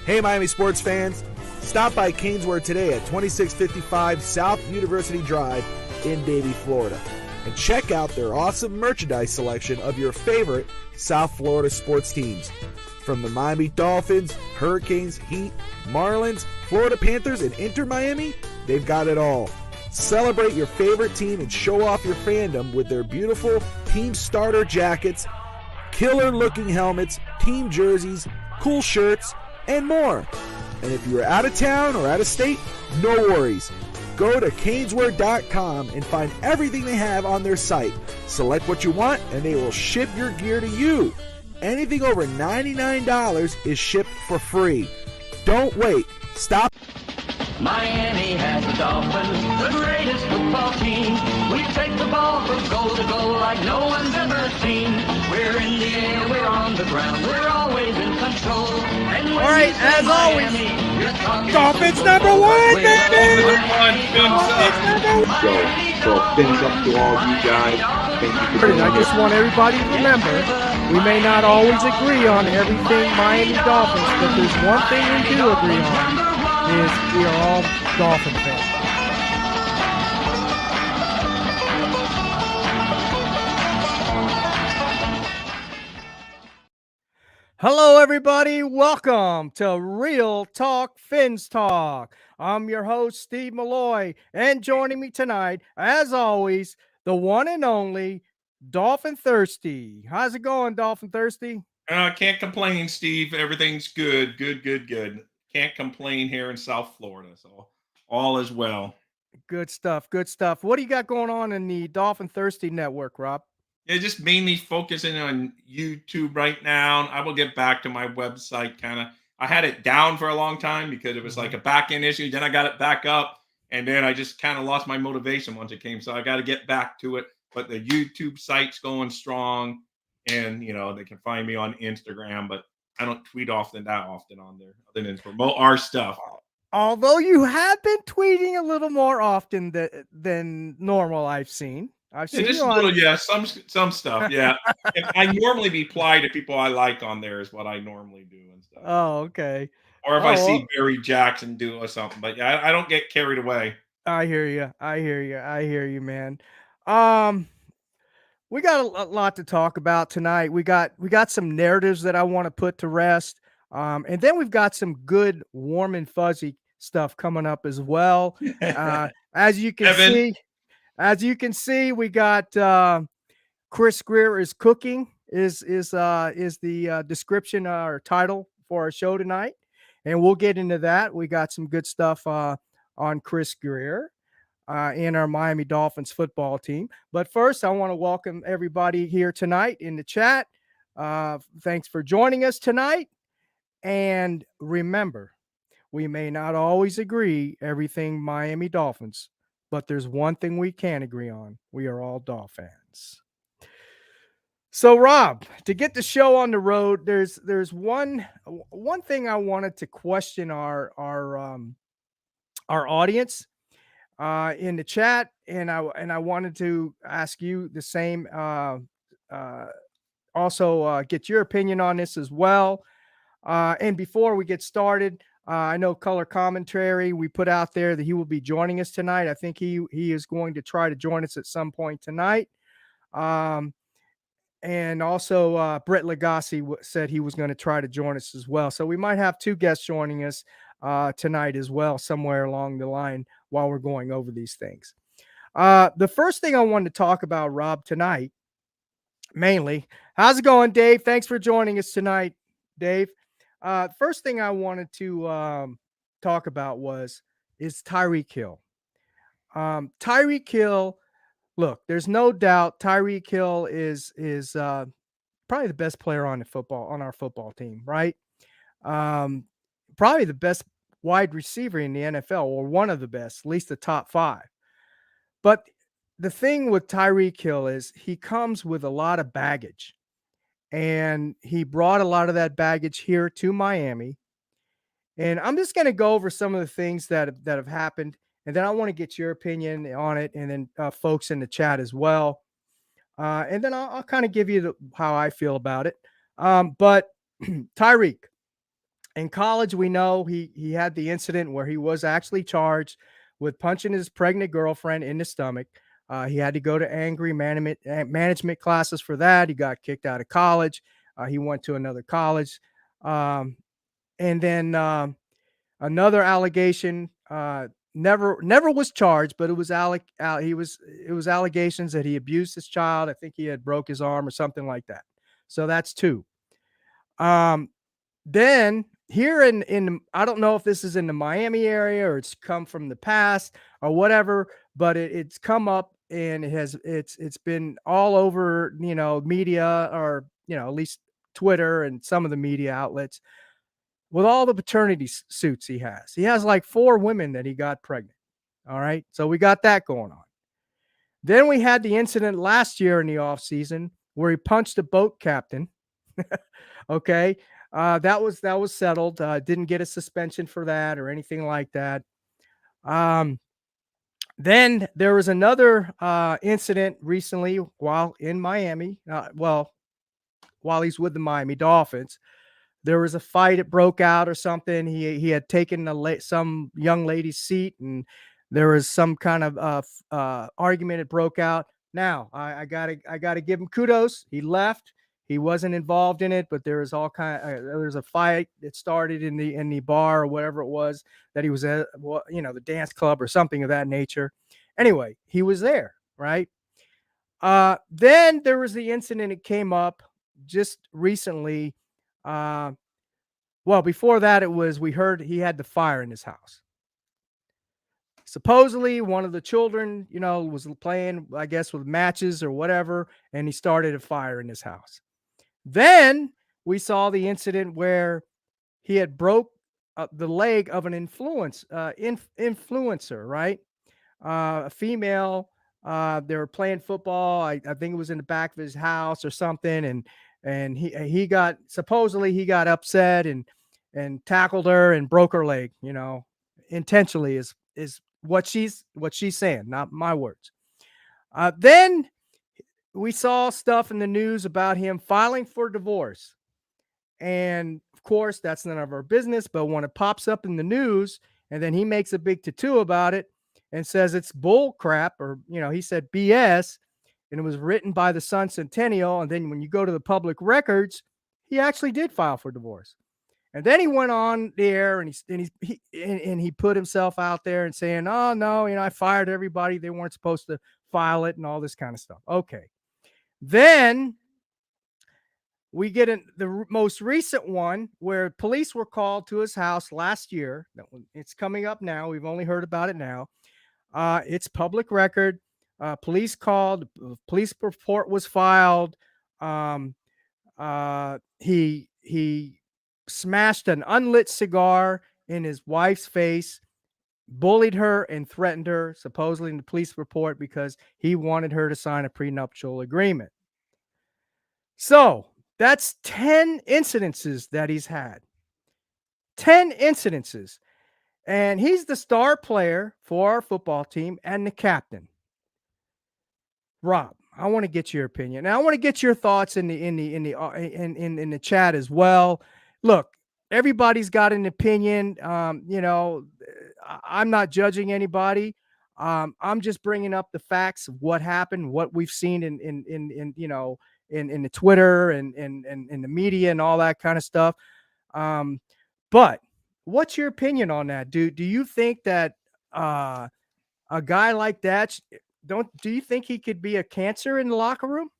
Hey, Miami sports fans. Stop by Canesware today at 2655 South University Drive in Davie, Florida. And check out their awesome merchandise selection of your favorite South Florida sports teams. From the Miami Dolphins, Hurricanes, Heat, Marlins, Florida Panthers, and Inter Miami, they've got it all. Celebrate your favorite team and show off your fandom with their beautiful team starter jackets, killer-looking helmets, team jerseys, cool shirts, and more. And if you're out of town or out of state, no worries. Go to caneswear.com and find everything they have on their site. Select what you want, and they will ship your gear to you. Anything over $99 is shipped for free. Don't wait. Stop. Miami has the Dolphins, the greatest football team. We take the ball from goal to goal like no one's ever seen. We're in the air, we're on the ground, we're always in control. And when all right, as always, Dolphins number one, baby! So fins up to all of you guys. Thank you for doing I just want everybody to remember, we may not always agree on everything Miami Dolphins, but there's one thing we do agree on, is we are all Dolphin fans. Hello, everybody. Welcome to Real Talk Fins Talk. I'm your host, Steve Malloy, and joining me tonight, as always, the one and only Dolphin Thirsty. How's it going, Dolphin Thirsty? Can't complain, Steve. Everything's good. Good. Can't complain here in South Florida. So all is well. Good stuff. What do you got going on in the Dolphin Thirsty Network, Rob? Yeah, just mainly focusing on YouTube right now. I will get back to my website I had it down for a long time because it was like a back end issue. Then I got it back up, and then I just kind of lost my motivation once it came. So I got to get back to it. But the YouTube site's going strong, and they can find me on Instagram, but I don't tweet that often on there other than promote our stuff. Although you have been tweeting a little more often than normal, I've seen some stuff. Yeah. I normally reply to people I like on there is what I normally do and stuff. Oh, okay. Or if I see Barry Jackson do or something, but yeah, I don't get carried away. I hear you, man. We got a lot to talk about tonight. We got some narratives that I want to put to rest. And then we've got some good warm and fuzzy stuff coming up as well. As you can see, we got Chris Grier is cooking is the description or title for our show tonight, and we'll get into that. We got some good stuff on Chris Grier in our Miami Dolphins football team. But first, I want to welcome everybody here tonight in the chat. Thanks for joining us tonight, and remember, we may not always agree everything Miami Dolphins, but there's one thing we can agree on. We are all Dolphins. So, Rob, to get the show on the road, there's one thing I wanted to question our audience in the chat, and I wanted to ask you the same. Also, get your opinion on this as well. And before we get started, I know Color Commentary, we put out there that he will be joining us tonight. I think he is going to try to join us at some point tonight. And also Brett Legassi said he was going to try to join us as well. So we might have two guests joining us tonight as well, somewhere along the line while we're going over these things. The first thing I wanted to talk about, Rob, tonight, mainly, how's it going, Dave? Thanks for joining us tonight, Dave. First thing I wanted to talk about is Tyreek Hill. Tyreek Hill, look, there's no doubt Tyreek Hill is probably the best player on our football team, right? Probably the best wide receiver in the NFL, or one of the best, at least the top 5. But the thing with Tyreek Hill is he comes with a lot of baggage. And he brought a lot of that baggage here to Miami. And I'm just going to go over some of the things that have happened. And then I want to get your opinion on it. And then folks in the chat as well. And then I'll kind of give you how I feel about it. But Tyreek, In college, we know he had the incident where he was actually charged with punching his pregnant girlfriend in the stomach. He had to go to angry management classes for that. He got kicked out of college. He went to another college. And then another allegation, never was charged, but it was it was allegations that he abused his child. I think he had broke his arm or something like that. So that's two. Then here in I don't know if this is in the Miami area or it's come from the past or whatever, but it's come up and it's been all over, media, or at least Twitter and some of the media outlets, with all the paternity suits he has. He has like 4 women that he got pregnant. All right. So we got that going on. Then we had the incident last year in the off season where he punched a boat captain. Okay. That was settled. Didn't get a suspension for that or anything like that. Then there was another incident recently while in Miami. While he's with the Miami Dolphins, there was a fight. It broke out or something. He had taken some young lady's seat, and there was some kind of argument. It broke out. Now I gotta give him kudos. He left. He wasn't involved in it, but there was there's a fight that started in the bar or whatever it was that he was at, the dance club or something of that nature. Anyway, he was there, right? Then there was the incident that came up just recently. Before that, we heard he had the fire in his house. Supposedly one of the children, was playing, I guess, with matches or whatever, and he started a fire in his house. Then we saw the incident where he had broke the leg of an influencer, right? A female. They were playing football. I think it was in the back of his house or something, and he got upset and tackled her and broke her leg. Intentionally is what she's saying, not my words. Then we saw stuff in the news about him filing for divorce. And of course, that's none of our business. But when it pops up in the news and then he makes a big to-do about it and says it's bull crap, or, he said BS, and it was written by the Sun Centennial. And then when you go to the public records, he actually did file for divorce. And then he went on the air and he put himself out there and saying, oh, no, I fired everybody. They weren't supposed to file it and all this kind of stuff. Okay. Then we get the most recent one where police were called to his house last year. It's coming up now. We've only heard about it now. It's public record. Police called. Police report was filed. He smashed an unlit cigar in his wife's face, bullied her, and threatened her, supposedly in the police report, because he wanted her to sign a prenuptial agreement. So that's 10 incidences that he's had. 10 incidences. And he's the star player for our football team and the captain. Rob, I want to get your opinion. And I want to get your thoughts in the chat as well. Look, everybody's got an opinion. I'm not judging anybody. I'm just bringing up the facts of what happened, what we've seen in the Twitter and in the media and all that kind of stuff. But what's your opinion on that? Do you think that a guy like that, do you think he could be a cancer in the locker room?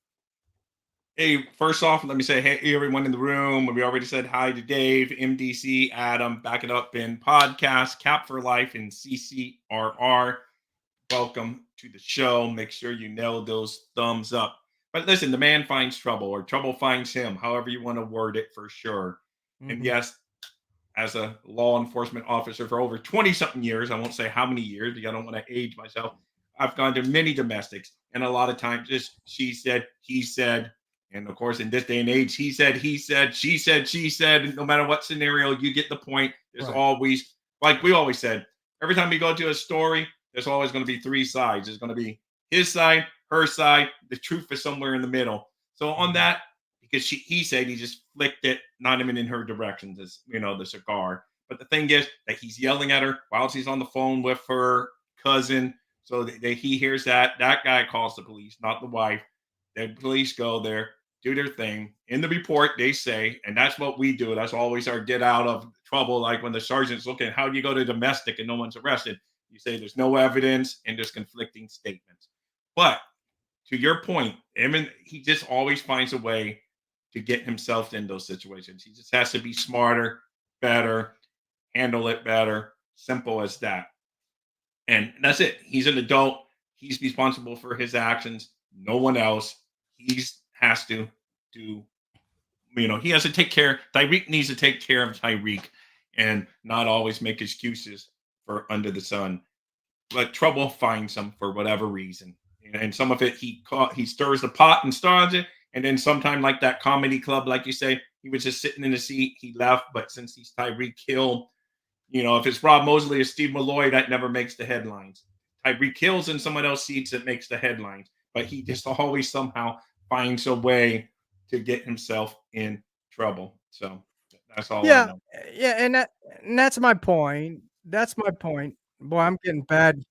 Hey, first off, let me say, hey, everyone in the room. We already said hi to Dave, MDC, Adam, Back It Up in podcast, Cap for Life, and CCRR. Welcome to the show. Make sure you nail those thumbs up. But listen, the man finds trouble, or trouble finds him, however you want to word it, for sure. Mm-hmm. And yes, as a law enforcement officer for over 20-something years, I won't say how many years because I don't want to age myself, I've gone to many domestics, and a lot of times just she said, he said. And of course, in this day and age, he said, she said, no matter what scenario, you get the point. There's always, like we always said, every time we go to a story, there's always going to be 3 sides. There's going to be his side, her side. The truth is somewhere in the middle. So on that, because he said he just flicked it, not even in her direction, this, the cigar. But the thing is that he's yelling at her while she's on the phone with her cousin. So he hears that. That guy calls the police, not the wife. The police go there, do their thing. In the report, they say, and that's what we do. That's always our get out of trouble. Like when the sergeant's looking, how do you go to domestic and no one's arrested? You say there's no evidence and there's conflicting statements. But to your point, he just always finds a way to get himself in those situations. He just has to be smarter, better, handle it better. Simple as that. And that's it. He's an adult. He's responsible for his actions. No one else. He has to do, he has to take care. Tyreek needs to take care of Tyreek and not always make excuses for under the sun. But trouble finds him for whatever reason. And some of it he stirs the pot and starts it. And then sometime like that comedy club, like you say, he was just sitting in the seat. He left. But since he's Tyreek Hill, if it's Rob Mosley or Steve Malloy, that never makes the headlines. Tyreek Hill's in someone else's seats, it makes the headlines. But he just always somehow finds a way to get himself in trouble. So that's all I know. Yeah, and that's my point. That's my point. Boy, I'm getting bad.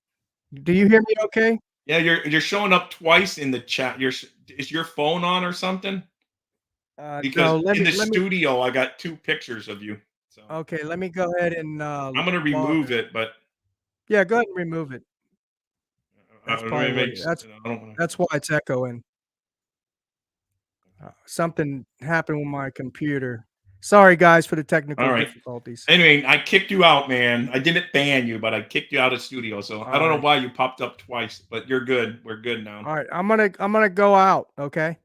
Do you hear me okay? Yeah, you're showing up twice in the chat. Is your phone on or something? Because No, in the studio, I got 2 pictures of you. So okay, let me go ahead and I'm gonna remove it, but yeah, go ahead and remove it. That's probably that's why it's echoing. Something happened with my computer. Sorry, guys, for the technical difficulties. Anyway, I kicked you out, man. I didn't ban you, but I kicked you out of studio. So I don't know why you popped up twice, but you're good. We're good now. All right, I'm gonna go out. Okay.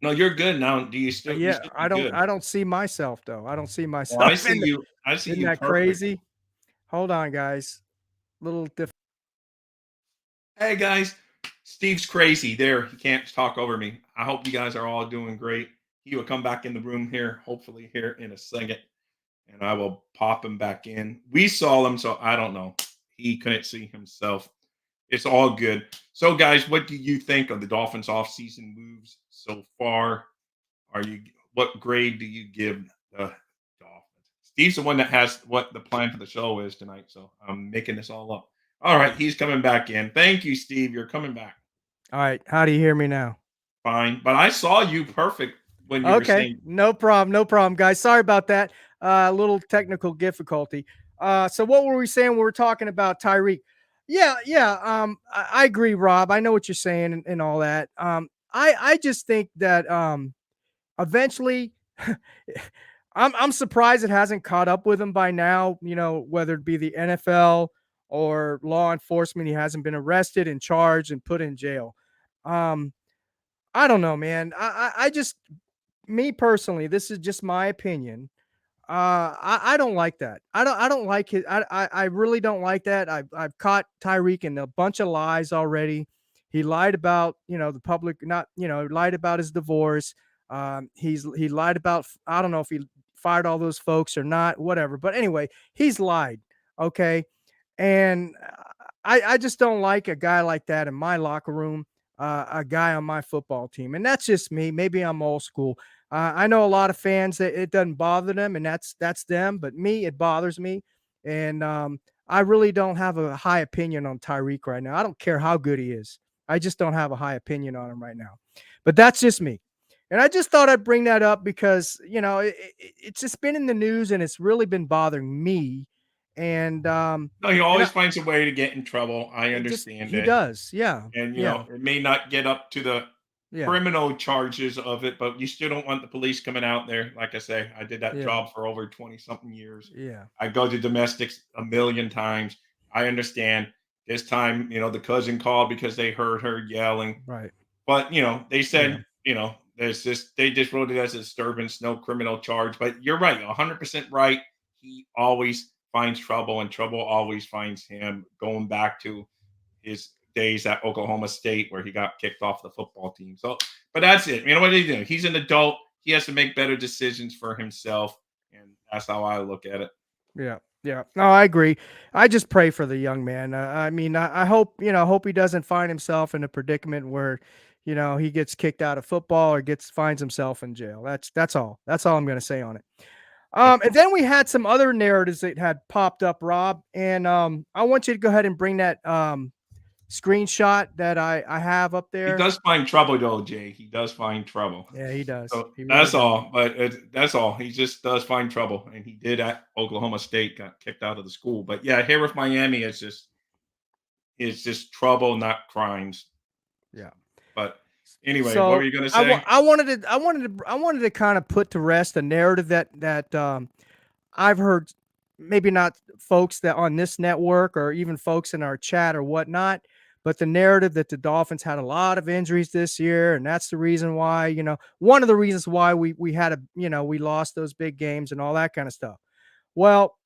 No, you're good now. Do you still? Yeah, you I don't. good? I don't see myself though. I don't see myself. Well, I see you. I see Isn't you. that Perfect. crazy? Hold on, guys. Little diff. Hey guys, Steve's crazy. There, he can't talk over me. I hope you guys are all doing great. He will come back in the room here, hopefully here in a second, and I will pop him back in. We saw him, so I don't know. He couldn't see himself. It's all good. So, guys, what do you think of the Dolphins' offseason moves so far? What grade do you give the Dolphins? Steve's the one that has what the plan for the show is tonight, so I'm making this all up. All right, he's coming back in. Thank you, Steve. You're coming back. All right, how do you hear me now? Fine, but I saw you perfect when you were saying. No problem, guys. Sorry about that. A little technical difficulty. So what were we saying? We were talking about Tyreek. Yeah. I agree, Rob. I know what you're saying and all that. I just think that eventually, I'm surprised it hasn't caught up with him by now. Whether it be the NFL or law enforcement, he hasn't been arrested and charged and put in jail. I don't know, man. I just, me personally, this is just my opinion. I don't like that. I don't like it. I really don't like that. I've caught Tyreek in a bunch of lies already. He lied about, the public, not, lied about his divorce. He lied about, I don't know if he fired all those folks or not, whatever. But anyway, he's lied. Okay. And I just don't like a guy like that in my locker room, a guy on my football team. And that's just me. Maybe I'm old school. I know a lot of fans that it doesn't bother them, and that's them. But me, it bothers me. And I really don't have a high opinion on Tyreek right now. I don't care how good he is. I just don't have a high opinion on him right now. But that's just me. And I just thought I'd bring that up because, it's just been in the news and it's really been bothering me. And no, he always finds a way to get in trouble. I understand that. He does, yeah. And it may not get up to the criminal charges of it, but you still don't want the police coming out there. Like I say, I did that job for over 20-something years. Yeah. I go to domestics a million times. I understand. This time, the cousin called because they heard her yelling. Right. But they said, they just wrote it as a disturbance, no criminal charge. But you're right, 100% right. He always finds trouble, and trouble always finds him, going back to his days at Oklahoma State where he got kicked off the football team. So, but that's it. What do you do? He's an adult. He has to make better decisions for himself, and that's how I look at it. Yeah. No, I agree. I just pray for the young man. I hope, hope he doesn't find himself in a predicament where, he gets kicked out of football or finds himself in jail. That's all. That's all I'm going to say on it. And then we had some other narratives that had popped up, Rob, and I want you to go ahead and bring that screenshot that I have up there. He does find trouble, though, Jay. He does find trouble. Yeah, he does. So He really that's does. all. But that's all. He just does find trouble, and he did at Oklahoma State, got kicked out of the school. But yeah, here with Miami, it's just trouble, not crimes. Yeah. But anyway, So what were you going to say? I wanted to kind of put to rest a narrative that I've heard, maybe not folks that on this network or even folks in our chat or whatnot, but the narrative that the Dolphins had a lot of injuries this year, and that's the reason why, one of the reasons why we had we lost those big games and all that kind of stuff. Well,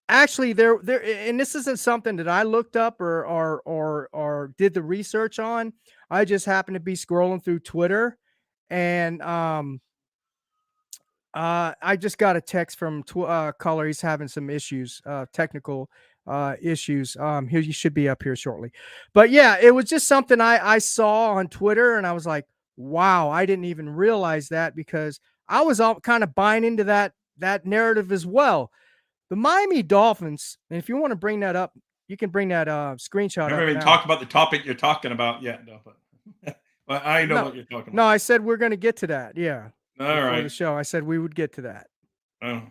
actually, there, and this isn't something that I looked up or did the research on. I just happened to be scrolling through Twitter, and I just got a text from Color. He's having some issues, technical issues. Here, you should be up here shortly. But yeah, it was just something I saw on Twitter, and I was like, wow, I didn't even realize that, because I was all kind of buying into that narrative as well. The Miami Dolphins, and if you want to bring that up, you can bring that screenshot I up. haven't even talked about the topic you're talking about yet, though. But I know what you're talking about. No, I said we're going to get to that. Yeah. All right. The show, I said we would get to that. Oh.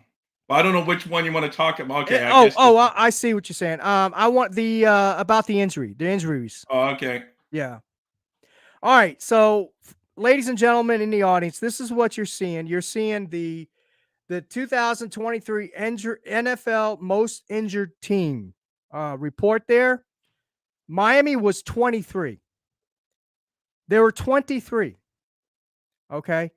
Well, I don't know which one you want to talk about. Okay. I see what you're saying. I want the about the injuries. Oh, okay. Yeah. All right. So, ladies and gentlemen in the audience, this is what you're seeing. You're seeing the 2023 NFL most injured team report there. Miami was 23. There were 23. Okay.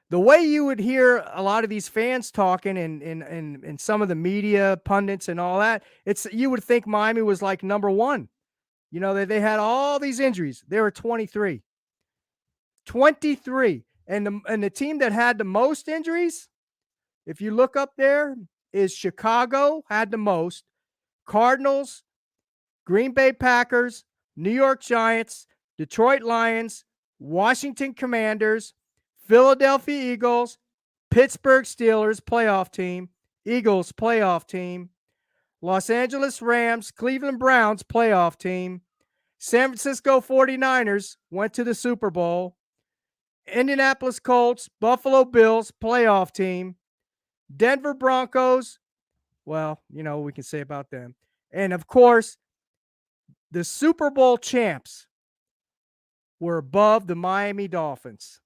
The way you would hear a lot of these fans talking and some of the media pundits and all that, you would think Miami was like number one. They had all these injuries. There were 23. 23. And the team that had the most injuries, if you look up there, is Chicago, had the most. Cardinals, Green Bay Packers, New York Giants, Detroit Lions, Washington Commanders, Philadelphia Eagles, Pittsburgh Steelers playoff team, Eagles playoff team, Los Angeles Rams, Cleveland Browns playoff team, San Francisco 49ers went to the Super Bowl, Indianapolis Colts, Buffalo Bills playoff team, Denver Broncos, well, we can say about them. And of course, the Super Bowl champs were above the Miami Dolphins.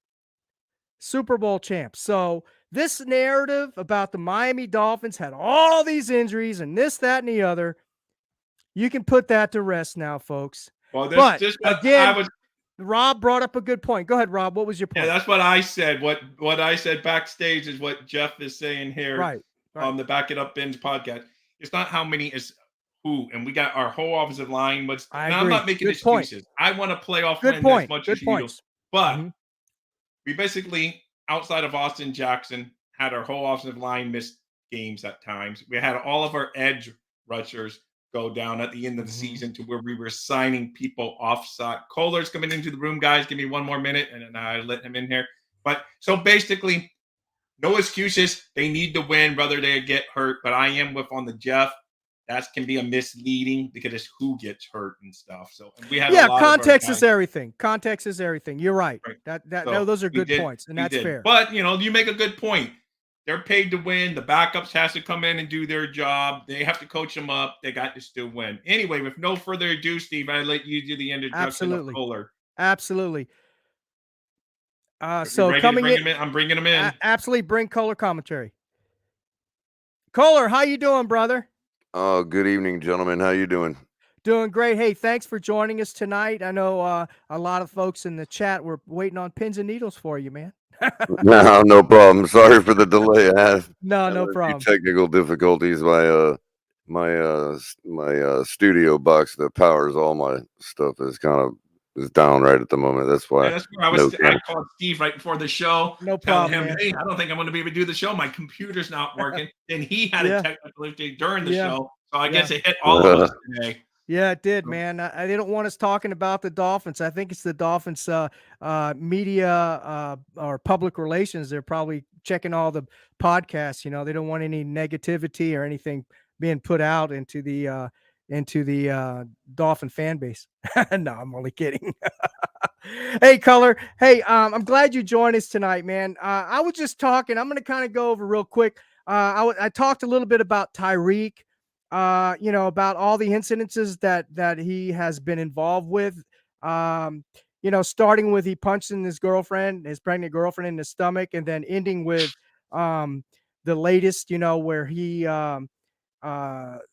Super Bowl champs. So this narrative about the Miami Dolphins had all these injuries and this, that, and the other, you can put that to rest now, folks. Well, again, Rob brought up a good point. Go ahead, Rob. What was your point? Yeah, that's what I said. What I said backstage is what Jeff is saying here. Right. On the Back It Up Binge podcast. It's not how many, is who. And we got our whole offensive line. But I'm not making excuses. I want to playoff win as much as you do. But we basically, outside of Austin Jackson, had our whole offensive line miss games at times. We had all of our edge rushers go down at the end of the season to where we were signing people offside. Kohler's coming into the room, guys. Give me one more minute, and then I let him in here. But so basically, no excuses. They need to win, whether they get hurt. But I am on the Jeff. That can be a misleading because it's who gets hurt and stuff. So we have context is everything. Context is everything. You're right. Those are good points, and that's fair. But you make a good point. They're paid to win. The backups has to come in and do their job. They have to coach them up. They got to still win. Anyway, with no further ado, Steve, I let you do the introduction of Kohler. Absolutely. So coming in, I'm bringing him in. Absolutely, bring Kohler commentary. Kohler, how you doing, brother? Oh, good evening, gentlemen. How you doing? Doing great. Hey, thanks for joining us tonight. I know a lot of folks in the chat were waiting on pins and needles for you, man. No problem. Sorry for the delay. No problem. Technical difficulties. My studio box that powers all my stuff is down right at the moment. That's why. Yeah, that's where I called Steve right before the show. No problem. Him, hey, I don't think I'm going to be able to do the show. My computer's not working. And he had a technical issue during the show. So I guess it hit all of us today. Yeah, it did, man. They don't want us talking about the Dolphins. I think it's the Dolphins media or public relations. They're probably checking all the podcasts. They don't want any negativity or anything being put out into the Dolphin fan base. No, I'm only kidding. Hey, Color. Hey, I'm glad you joined us tonight, man. I was just talking. I'm going to kind of go over real quick. I talked a little bit about Tyreek. About all the incidences that he has been involved with. Starting with he punched in his pregnant girlfriend in the stomach, and then ending with the latest, where he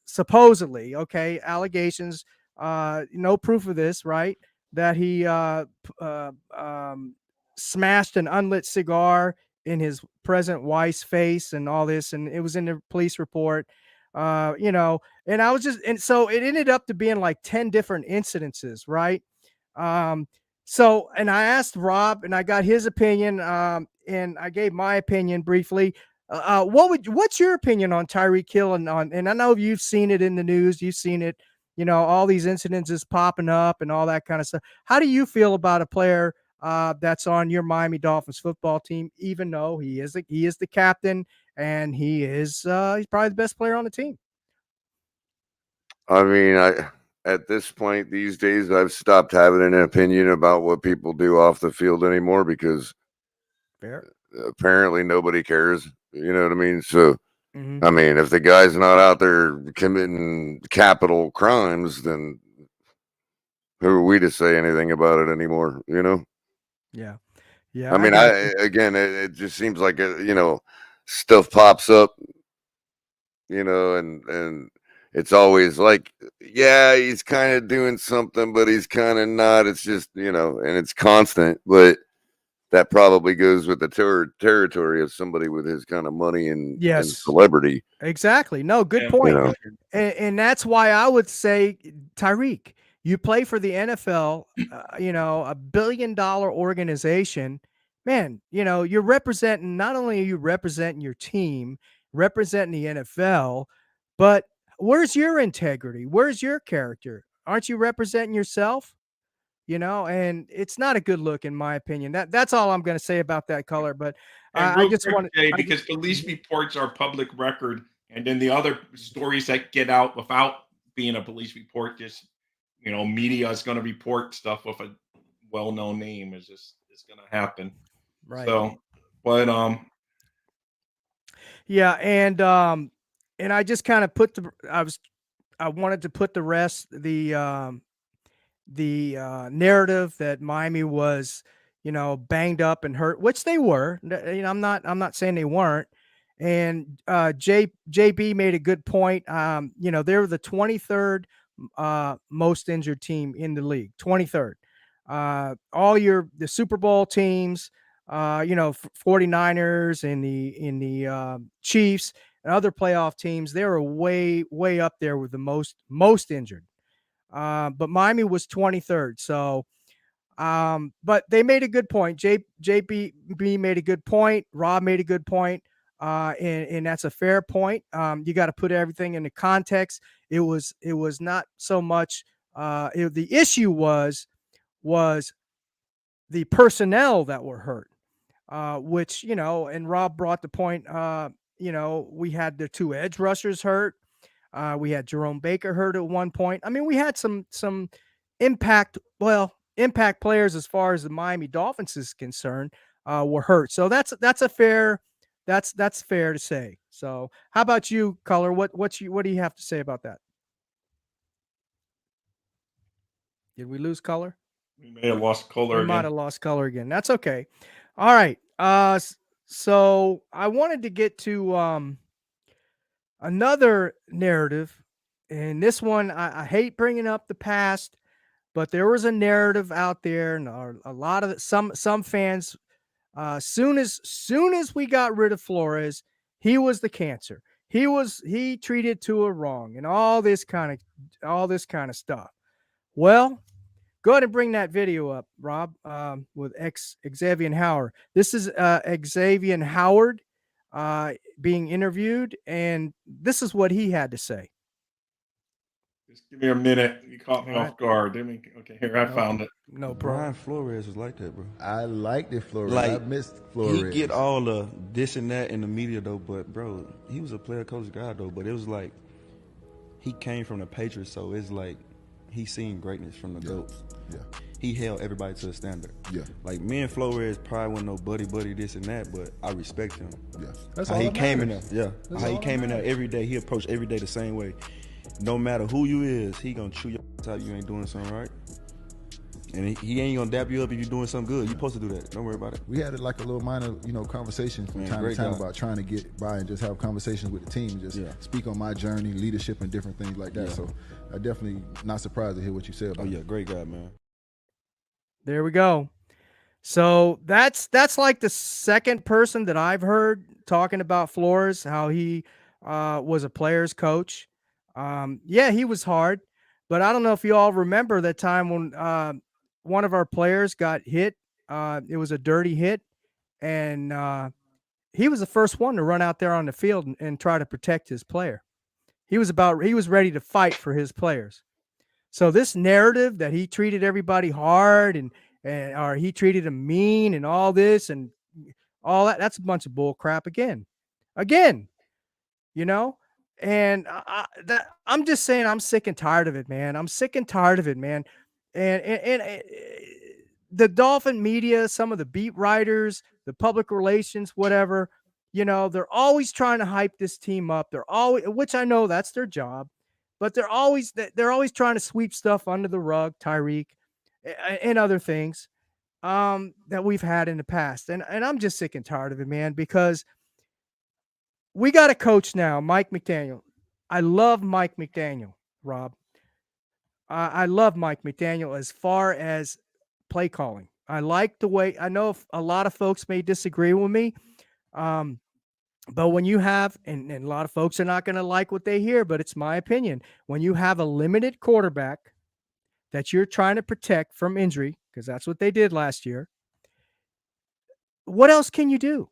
supposedly, okay, allegations, no proof of this, right? That he smashed an unlit cigar in his present wife's face and all this, and it was in the police report. And I was just, and so it ended up to being like 10 different incidences, right? And I asked Rob and I got his opinion, and I gave my opinion briefly. What's your opinion on Tyreek Hill and I know you've seen it in the news, you've seen it, all these incidents is popping up and all that kind of stuff. How do you feel about a player that's on your Miami Dolphins football team, even though he is the captain and he's probably the best player on the team? I mean, at this point these days, I've stopped having an opinion about what people do off the field anymore because Fair. apparently nobody cares. You know what I mean? So, Mm-hmm. I mean, if the guy's not out there committing capital crimes, then who are we to say anything about it anymore? Yeah. Yeah. I mean, got it just seems like stuff pops up, and it's always like, yeah, he's kind of doing something, but he's kind of not. It's just, and it's constant, but that probably goes with the territory of somebody with his kind of money and celebrity. Exactly. No, good point. And that's why I would say, Tyreek, you play for the NFL, a $1 billion organization. Man, you're representing, not only are you representing your team, representing the NFL, but where's your integrity? Where's your character? Aren't you representing yourself? And it's not a good look, in my opinion. That's all I'm going to say about that, Color. But I just want to, because police reports are public record, and then the other stories that get out without being a police report, just media is going to report stuff with a well-known name. It's going to happen. Right. So, but yeah, and I just kind of I wanted to put the rest the narrative that Miami was, banged up and hurt, which they were. I'm not saying they weren't. And JB made a good point. They were the 23rd most injured team in the league, 23rd. All the Super Bowl teams, 49ers and the Chiefs and other playoff teams, they were way up there with the most injured. But Miami was 23rd. So, but they made a good point. JB made a good point. Rob made a good point. And that's a fair point. You got to put everything into context. It was not so much, the issue was the personnel that were hurt, which, and Rob brought the point, we had the 2 edge rushers hurt. We had Jerome Baker hurt at one point. I mean, we had some impact players as far as the Miami Dolphins is concerned, were hurt. So that's fair to say. So how about you, Color? What do you have to say about that? Did we lose Color? We may have lost Color again. We might have lost Color again. That's okay. All right. So I wanted to get to another narrative, and this one, I hate bringing up the past, but there was a narrative out there, and a lot of some fans, soon as we got rid of Flores, he was the cancer. He treated Tua wrong, and all this kind of stuff. Well, go ahead and bring that video up, Rob, with Xavier Howard. This is Xavier Howard being interviewed, and this is what he had to say. Just give me a minute. You caught me All off guard. Okay, here, I found it. No Brian problem. Flores was like that, bro. I liked it, Flores. Like, I missed Flores. He get all the this and that in the media though, but bro, he was a player coach guy though. But it was like he came from the Patriots, so it's like he seen greatness from the GOATs. Yeah. He held everybody to a standard. Yeah. Like me and Flores probably wasn't no buddy this and that, but I respect him. Yeah. That's How all he that came in there. matters. Yeah. That's How he all that came in there matters. every day. He approached every day the same way. No matter who you is, he gonna chew your ass out. You ain't doing something right. And he ain't gonna dap you up if you're doing something good. You're supposed to do that. Don't worry about it. We had like a little minor, conversation from time to great time guy. about trying to get by and just have conversations with the team and just speak on my journey, leadership, and different things like that. Yeah. So I definitely not surprised to hear what you said about Oh it. yeah, great guy, man. There we go. So that's like the second person that I've heard talking about Flores, how he was a player's coach. Yeah, he was hard, but I don't know if you all remember that time when one of our players got hit. It was a dirty hit, and he was the first one to run out there on the field and try to protect his player. He was ready to fight for his players. So this narrative that he treated everybody hard and or he treated them mean and all this and all that's a bunch of bull crap again. And I'm just saying I'm sick and tired of it, man. I'm sick and tired of it, man. And the Dolphin media, some of the beat writers, the public relations, whatever, they're always trying to hype this team up. They're always, which I know that's their job, but they're always trying to sweep stuff under the rug, Tyreek, and other things that we've had in the past. And I'm just sick and tired of it, man, because we got a coach now, Mike McDaniel. I love Mike McDaniel, Rob. I love Mike McDaniel as far as play calling. I like the way, I know a lot of folks may disagree with me, but when you have, and a lot of folks are not going to like what they hear, but it's my opinion. When you have a limited quarterback that you're trying to protect from injury, because that's what they did last year, what else can you do?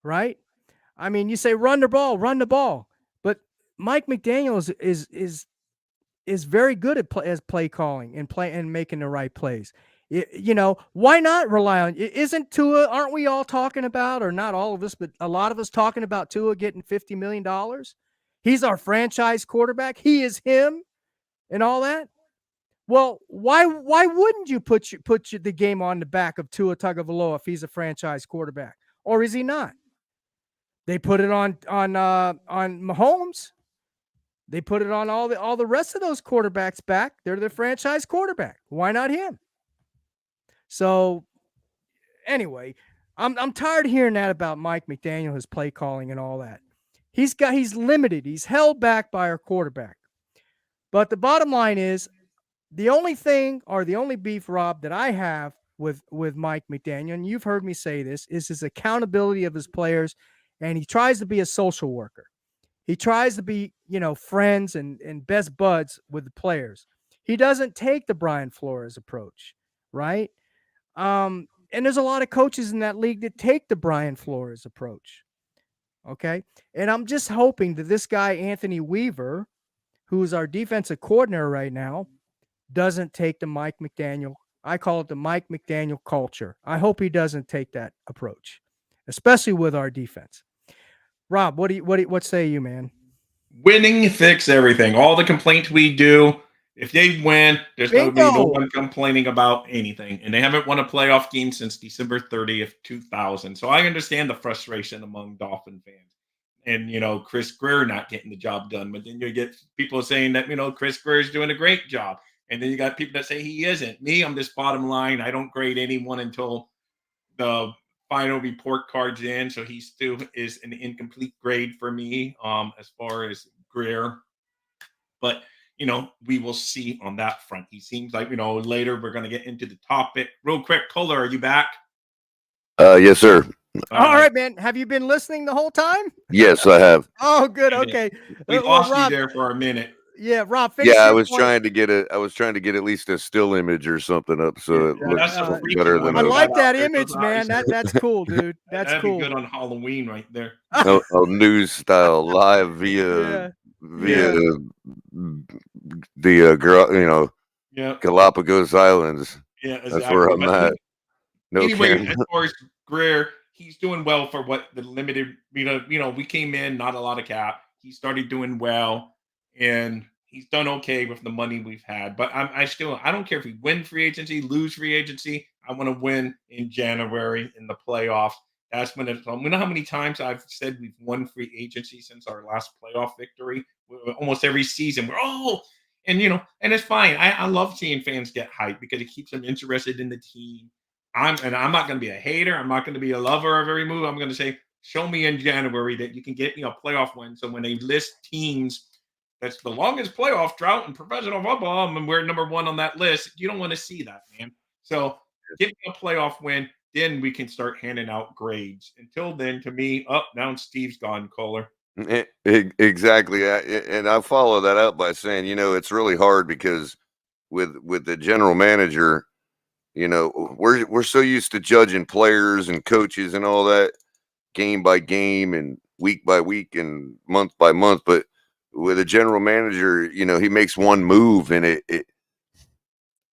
Right? I mean, you say run the ball, but Mike McDaniel is very good at play calling and making the right plays. Why not rely on? Isn't Tua? Aren't we all talking about, or not all of us, but a lot of us talking about Tua getting $50 million? He's our franchise quarterback. He is him, and all that. Well, why wouldn't you put the game on the back of Tua Tagovailoa if he's a franchise quarterback, or is he not? They put it on Mahomes. They put it on all the rest of those quarterbacks back. They're the franchise quarterback. Why not him? So anyway, I'm tired of hearing that about Mike McDaniel, his play calling and all that. He's limited. He's held back by our quarterback. But the bottom line is, the only thing or the only beef, Rob, that I have with Mike McDaniel, and you've heard me say this, is his accountability of his players, and he tries to be a social worker. He tries to be, friends and best buds with the players. He doesn't take the Brian Flores approach, right? And there's a lot of coaches in that league that take the Brian Flores approach. Okay. And I'm just hoping that this guy, Anthony Weaver, who is our defensive coordinator right now, doesn't take the Mike McDaniel. I call it the Mike McDaniel culture. I hope he doesn't take that approach, especially with our defense. Rob, what say you, man? Winning fix everything. All the complaints we do, if they win, there's going to be no one complaining about anything. And they haven't won a playoff game since December 30th, 2000. So I understand the frustration among Dolphin fans. And, Chris Grier not getting the job done. But then you get people saying that, Chris Grier is doing a great job. And then you got people that say he isn't. Me, I'm just bottom line. I don't grade anyone until the final report card's in. So he still is an incomplete grade for me as far as Grier. But, we will see on that front. He seems like, later we're going to get into the topic. Real quick, Kohler, are you back? Yes, sir. All right, man. Have you been listening the whole time? Yes, I have. Oh, good. Okay. We lost you there for a minute. Yeah, Rob. Yeah, I was trying to get at least a still image or something up, so it looks better than. I like that image, man. That's cool, dude. That's cool. That'd be good on Halloween, right there. A news style live via Yeah, Galapagos Islands. yeah, That's where exactly. I'm But at. No anyway, Canada. as far as Greer, he's doing well for what the limited, we came in, not a lot of cap. He started doing well, and he's done okay with the money we've had. But I don't care if we win free agency, lose free agency. I want to win in January in the playoffs. That's when it's. You know how many times I've said we've won free agency since our last playoff victory? Almost every season, and it's fine. I love seeing fans get hyped because it keeps them interested in the team. I'm not going to be a hater. I'm not going to be a lover of every move. I'm going to say, show me in January that you can get me a playoff win. So when they list teams, that's the longest playoff drought in professional football, and we're number one on that list. You don't want to see that, man. So give me a playoff win, then we can start handing out grades. Until then, to me, now Steve's gone, Kohler. Exactly. And I follow that up by saying, it's really hard because with the general manager, we're so used to judging players and coaches and all that game by game and week by week and month by month. But with a general manager, he makes one move and it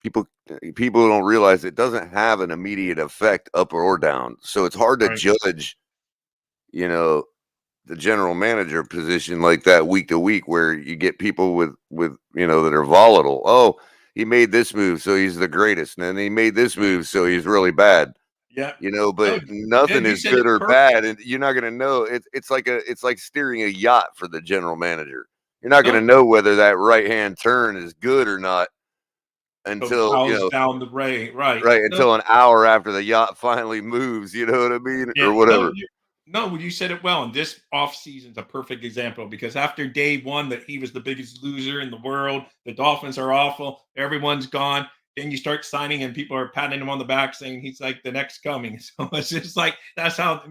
people don't realize it doesn't have an immediate effect up or down. So it's hard to Right. judge, the general manager position like that week to week, where you get people with that are volatile. Oh, he made this move, so he's the greatest, and then he made this move, so he's really bad. Yeah. But nothing you is said good it or perfect. bad, and you're not gonna know. It's like steering a yacht for the general manager. You're not gonna No. know whether that right hand turn is good or not until Bows down the right. right until an hour after the yacht finally moves. You know what I mean, Yeah, or whatever. no, you said it well. And this offseason is a perfect example because after day one, that he was the biggest loser in the world, the Dolphins are awful, everyone's gone. Then you start signing, and people are patting him on the back, saying he's like the next coming. So it's just like that's how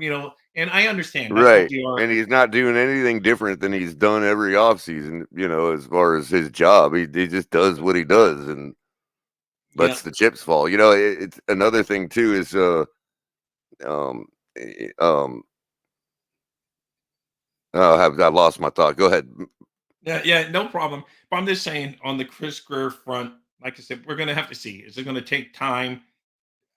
And I understand that's what Right. we are. And he's not doing anything different than he's done every offseason, as far as his job. He just does what he does and Yeah, lets the chips fall. It's another thing too is I lost my thought. Go ahead. yeah, no problem. But I'm just saying on the Chris Grier front, like I said, we're gonna have to see. Is it gonna take time?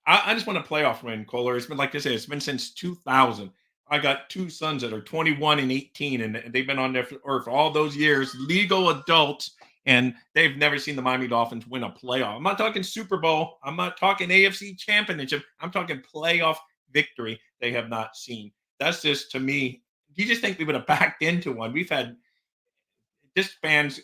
I just want a playoff win, Kohler. It's been like I said, it's been since 2000. I got two sons that are 21 and 18, and they've been on there for all those years, legal adults, and they've never seen the Miami Dolphins win a playoff. I'm not talking Super Bowl. I'm not talking AFC Championship. I'm talking playoff victory. They have not seen. That's just, to me, you just think we would have backed into one. We've had just fans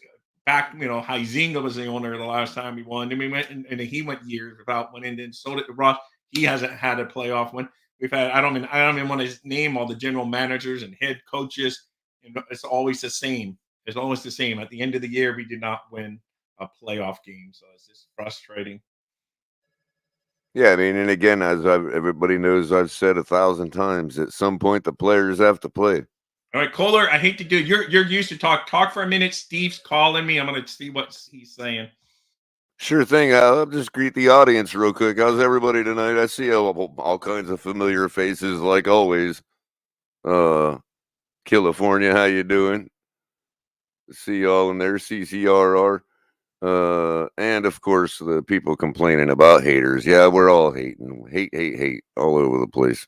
back, Huizinga was the owner the last time he won. Then we went and he went years without winning. Then so did Ross. He hasn't had a playoff win. We've had I don't even want to name all the general managers and head coaches. And it's always the same. It's always the same. At the end of the year, we did not win a playoff game. So it's just frustrating. Yeah, I mean, and again, everybody knows, I've said 1,000 times, at some point the players have to play. All right, Kohler, I hate to do it. You're used to talk. Talk for a minute. Steve's calling me. I'm gonna see what he's saying. Sure thing. I'll just greet the audience real quick. How's everybody tonight? I see all kinds of familiar faces, like always. California, how you doing? See y'all in there, CCRR. And of course, the people complaining about haters. Yeah, we're all hating. Hate all over the place.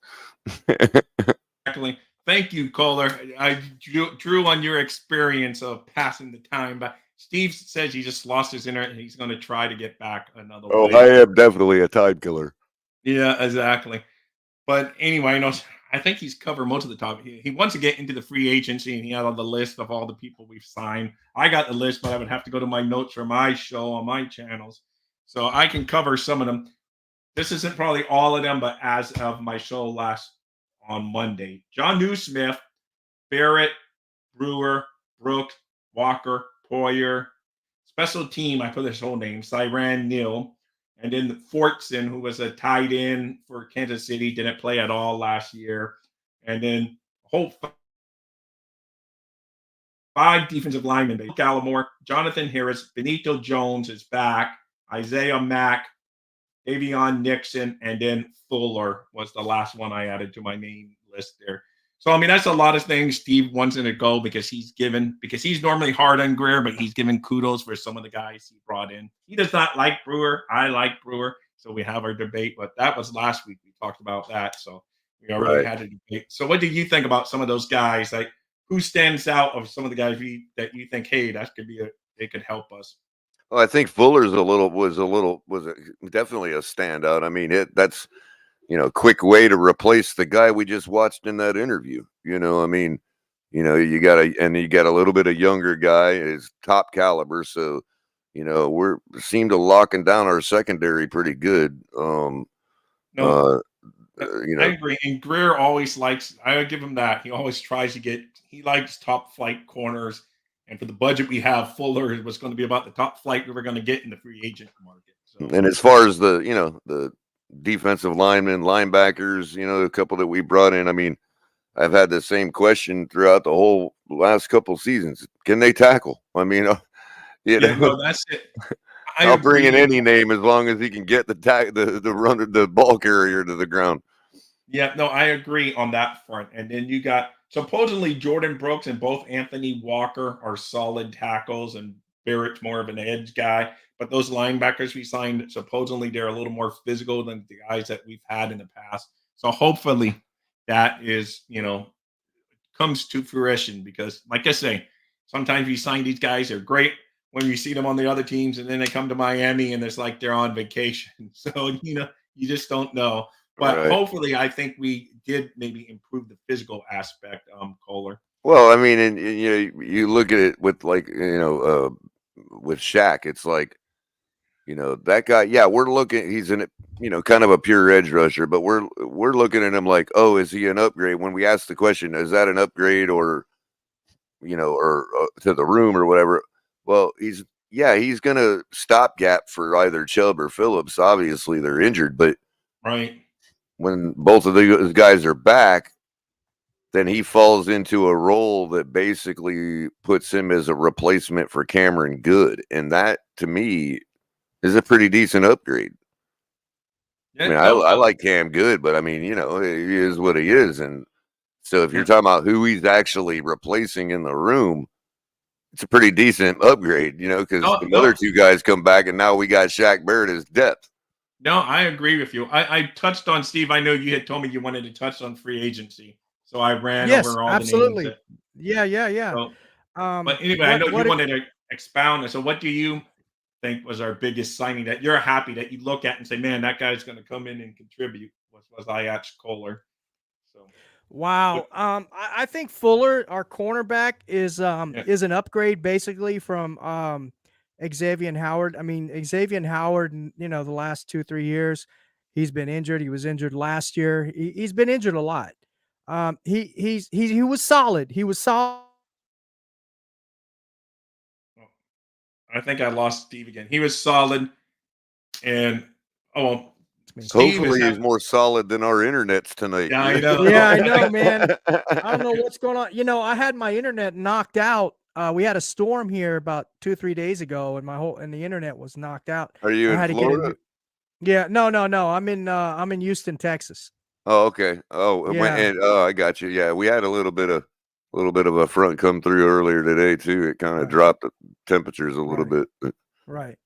Exactly. Thank you, Kohler. I drew on your experience of passing the time, but Steve says he just lost his internet and he's going to try to get back another Oh, way. I am definitely a time killer. Yeah, exactly. But anyway, I think he's covered most of the topic. He wants to get into the free agency, and he had on the list of all the people we've signed. I got the list, but I would have to go to my notes for my show on my channels. So I can cover some of them. This isn't probably all of them, but as of my show last on Monday, John Newsmith, Barrett, Brewer, Brooks, Walker, Poyer, special team, I put his whole name, Cyran Neal, and then Fortson, who was a tight end for Kansas City, didn't play at all last year. And then whole 5 defensive linemen, Gallimore, Jonathan Harris, Benito Jones is back, Isaiah Mack, Davion Nixon, and then Fuller was the last one I added to my name list there. So I mean, that's a lot of things Steve wants him to go because he's normally hard on Greer, but he's given kudos for some of the guys he brought in. He does not like Brewer. I like Brewer, so we have our debate. But that was last week. We talked about that, so we already Right. had a debate. So what do you think about some of those guys? Like, who stands out of some of the guys that you think, hey, that could be they could help us? Well, I think Fuller's definitely a standout. I mean, that's quick way to replace the guy we just watched in that interview. I mean, you got a little bit of younger guy, is top caliber, so we're seem to locking down our secondary pretty good. No, You I know, agree. And Greer always likes, I would give him that. He always tries to he likes top flight corners. And for the budget we have, Fuller was going to be about the top flight we were going to get in the free agent market. So, and as far as the defensive linemen, linebackers, a couple that we brought in, I mean, I've had the same question throughout the whole last couple seasons. Can they tackle? I mean, yeah, no, that's it. I'll bring in any name as long as he can get the ball carrier to the ground. Yeah, no, I agree on that front. And then you got supposedly Jordan Brooks and both Anthony Walker are solid tackles, and Barrett's more of an edge guy. But those linebackers we signed, supposedly they're a little more physical than the guys that we've had in the past. So hopefully that comes to fruition because, like I say, sometimes we sign these guys, they're great when you see them on the other teams, and then they come to Miami and it's like they're on vacation. So, you just don't know. But Right. hopefully, I think we did maybe improve the physical aspect, Kohler. Well, I mean, and you look at it with with Shaq, it's like, that guy. Yeah, we're looking. He's in kind of a pure edge rusher, but we're looking at him like, oh, is he an upgrade? When we ask the question, is that an upgrade or to the room or whatever? Well, he's gonna stopgap for either Chubb or Phillips. Obviously, they're injured, but Right. when both of those guys are back, then he falls into a role that basically puts him as a replacement for Cameron Good. And that, to me, is a pretty decent upgrade. I mean, I like Cam Good, but I mean, he is what he is. And so if you're talking about who he's actually replacing in the room, it's a pretty decent upgrade, because the other two guys come back and now we got Shaq Barrett as depth. No, I agree with you. I touched on Steve. I know you had told me you wanted to touch on free agency. So I ran over all absolutely. the names. Yeah. So, but anyway, I know you wanted to expound. So what do you think was our biggest signing that you're happy that you look at and say, man, that guy's going to come in and contribute? Was Ayach Kohler? So wow. I think Fuller, our cornerback, is an upgrade basically from Xavier Howard. I mean, Xavier Howard, the last 2-3 years, he's been injured. He was injured last year. He's been injured a lot. He was solid. He was solid. I think I lost Steve again. He was solid, and Hopefully he's more solid than our internets tonight. Yeah, I know. Yeah, I know, man. I don't know what's going on. I had my internet knocked out. We had a storm here about 2-3 days ago, and the internet was knocked out. Are you in Florida? Yeah, no. I'm in Houston, Texas. Oh, okay. Oh, yeah. I got you. Yeah, we had a little bit of a front come through earlier today too. It kind of dropped the temperatures a little bit. Right.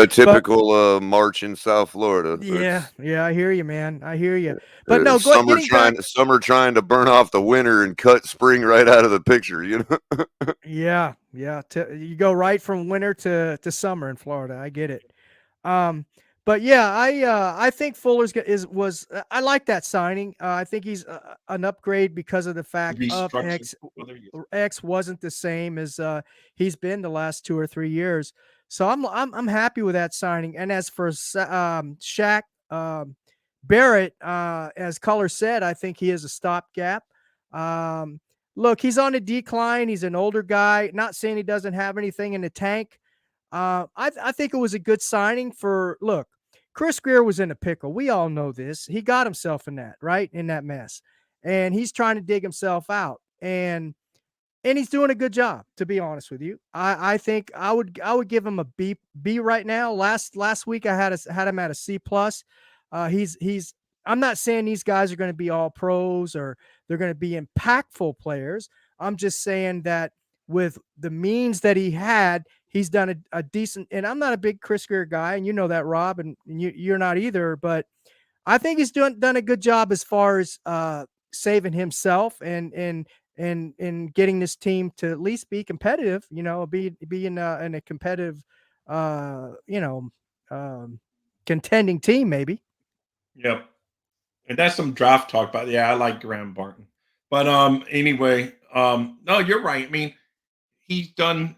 Typical March in South Florida. Yeah, I hear you, man. I hear you. But no, summer trying to burn off the winter and cut spring right out of the picture. Yeah. You go right from winter to summer in Florida. I get it. But yeah, I think Fuller's I like that signing. I think he's an upgrade because of the fact of X wasn't the same as he's been the last 2 or 3 years. So I'm happy with that signing. And as for Shaq Barrett, as Color said, I think he is a stopgap. Look, he's on a decline. He's an older guy. Not saying he doesn't have anything in the tank. I think it was a good signing look, Chris Grier was in a pickle. We all know this. He got himself in that mess. And he's trying to dig himself out. And he's doing a good job, to be honest with you. I think I would give him a B right now. Last week I had him at a C+. He's I'm not saying these guys are going to be all pros or they're going to be impactful players. I'm just saying that with the means that he had, he's done a decent. And I'm not a big Chris Grier guy, and you know that, Rob, and you're not either. But I think he's done a good job as far as saving himself and getting this team to at least be competitive. Be in a competitive, contending team maybe. Yep. And that's some draft talk, but yeah, I like Graham Barton. But anyway, no, you're right. I mean, he's done,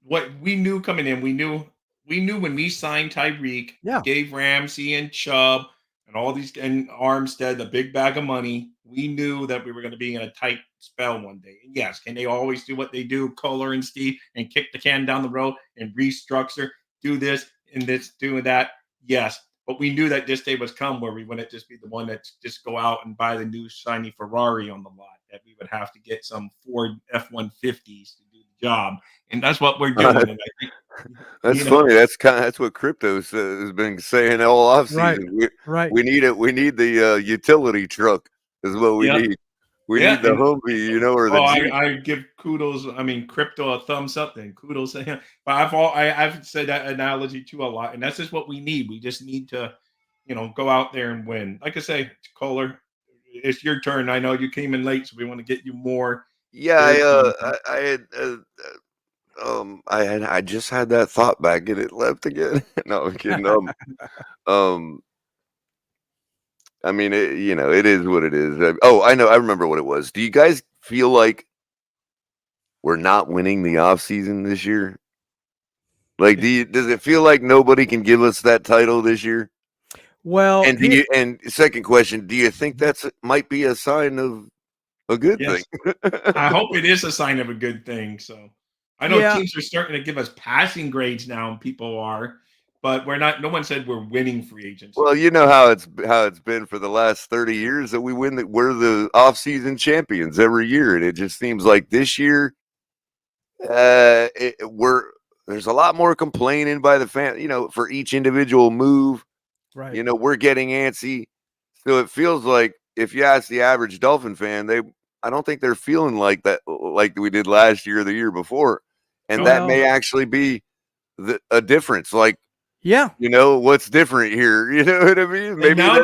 what we knew coming in. We knew when we signed Tyreek, Yeah. gave Ramsey and Chubb and all these and Armstead the big bag of money. We knew that we were going to be in a tight spell one day. And yes, can they always do what they do, Kohler and Steve, and kick the can down the road and restructure, do this and this, doing that? Yes. But we knew that this day was come where we wouldn't just be the one that just go out and buy the new shiny Ferrari on the lot, that we would have to get some Ford F-150s to do the job. And that's what we're doing. And I think, that's funny. That's what crypto has been saying all off season. Right. We need it. We need the utility truck is what we need. We need the Humvee, or the Jeep. I give kudos. I mean, crypto a thumbs up. Then kudos to him. But I've said that analogy too a lot, and that's just what we need. We just need to, go out there and win. Like I say, Kohler, it's your turn. I know you came in late, so we want to get you more. Yeah, I just had that thought back and it left again. No, I'm kidding. I mean, it is what it is. I know. I remember what it was. Do you guys feel like we're not winning the offseason this year? Like, does it feel like nobody can give us that title this year? Well, and second question, do you think might be a sign of a good thing? I hope it is a sign of a good thing. So I know teams are starting to give us passing grades now, and people are. But we're not. No one said we're winning free agency. Well, you know how it's been for the last 30 years that we're the off-season champions every year, and it just seems like this year, there's a lot more complaining by the fan. For each individual move, right? We're getting antsy, so it feels like if you ask the average Dolphin fan, I don't think they're feeling like that, like we did last year or the year before, and that may actually be a difference. Like. Yeah. What's different here? You know what I mean? Maybe now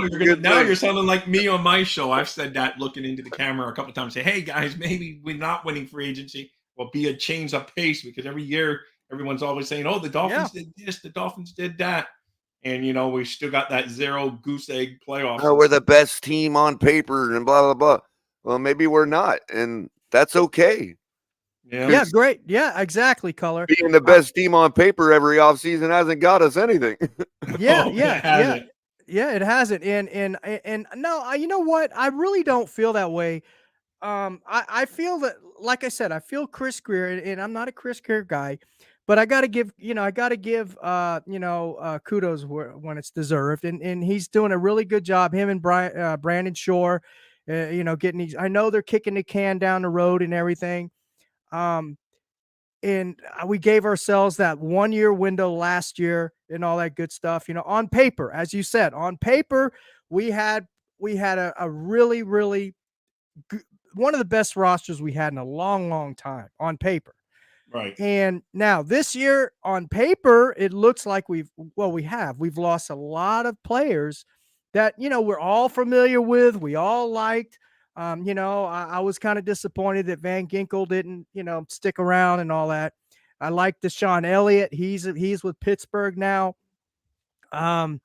you're sounding like me on my show. I've said that looking into the camera a couple of times. Say, hey guys, maybe we're not winning free agency. Will be a change of pace, because every year everyone's always saying, "Oh, the Dolphins did this, the Dolphins did that," and we still got that zero goose egg playoff. Oh, we're the best team on paper and blah blah blah. Well, maybe we're not, and that's okay. Yeah, great. Yeah, exactly, Color. Being the best team on paper every offseason hasn't got us anything. Yeah, it hasn't. And no, you know what? I really don't feel that way. I feel that, like I said, I feel Chris Grier, and I'm not a Chris Grier guy, but I got to give, kudos when it's deserved, and he's doing a really good job. Him and Brandon Shore, getting these. I know they're kicking the can down the road and everything. And we gave ourselves that 1 year window last year and all that good stuff. On paper, as you said, on paper, we had a really, really good, one of the best rosters we had in a long, long time on paper. Right. And now this year on paper, it looks like we've lost a lot of players that, we're all familiar with. We all liked. I was kind of disappointed that Van Ginkel didn't, stick around and all that. I like Deshaun Elliott. He's with Pittsburgh now. Christian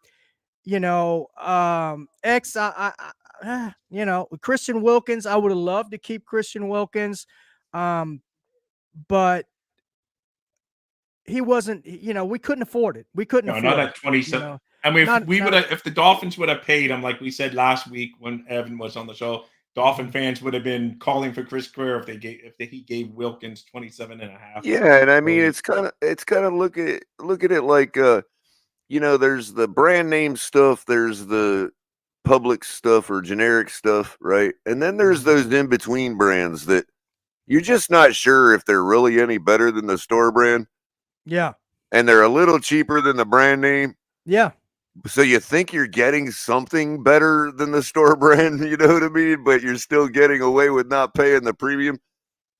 Wilkins. I would have loved to keep Christian Wilkins, but he wasn't. We couldn't afford it. We couldn't afford not it. At 27. I mean, if the Dolphins would have paid him, like we said last week when Evan was on the show, Dolphin fans would have been calling for Chris Grier if he gave Wilkins 27.5. Yeah, and I mean it's kind of look at it like there's the brand name stuff, there's the public stuff or generic stuff, right? And then there's those in between brands that you're just not sure if they're really any better than the store brand. Yeah. And they're a little cheaper than the brand name. Yeah. So you think you're getting something better than the store brand, you know what I mean? But you're still getting away with not paying the premium.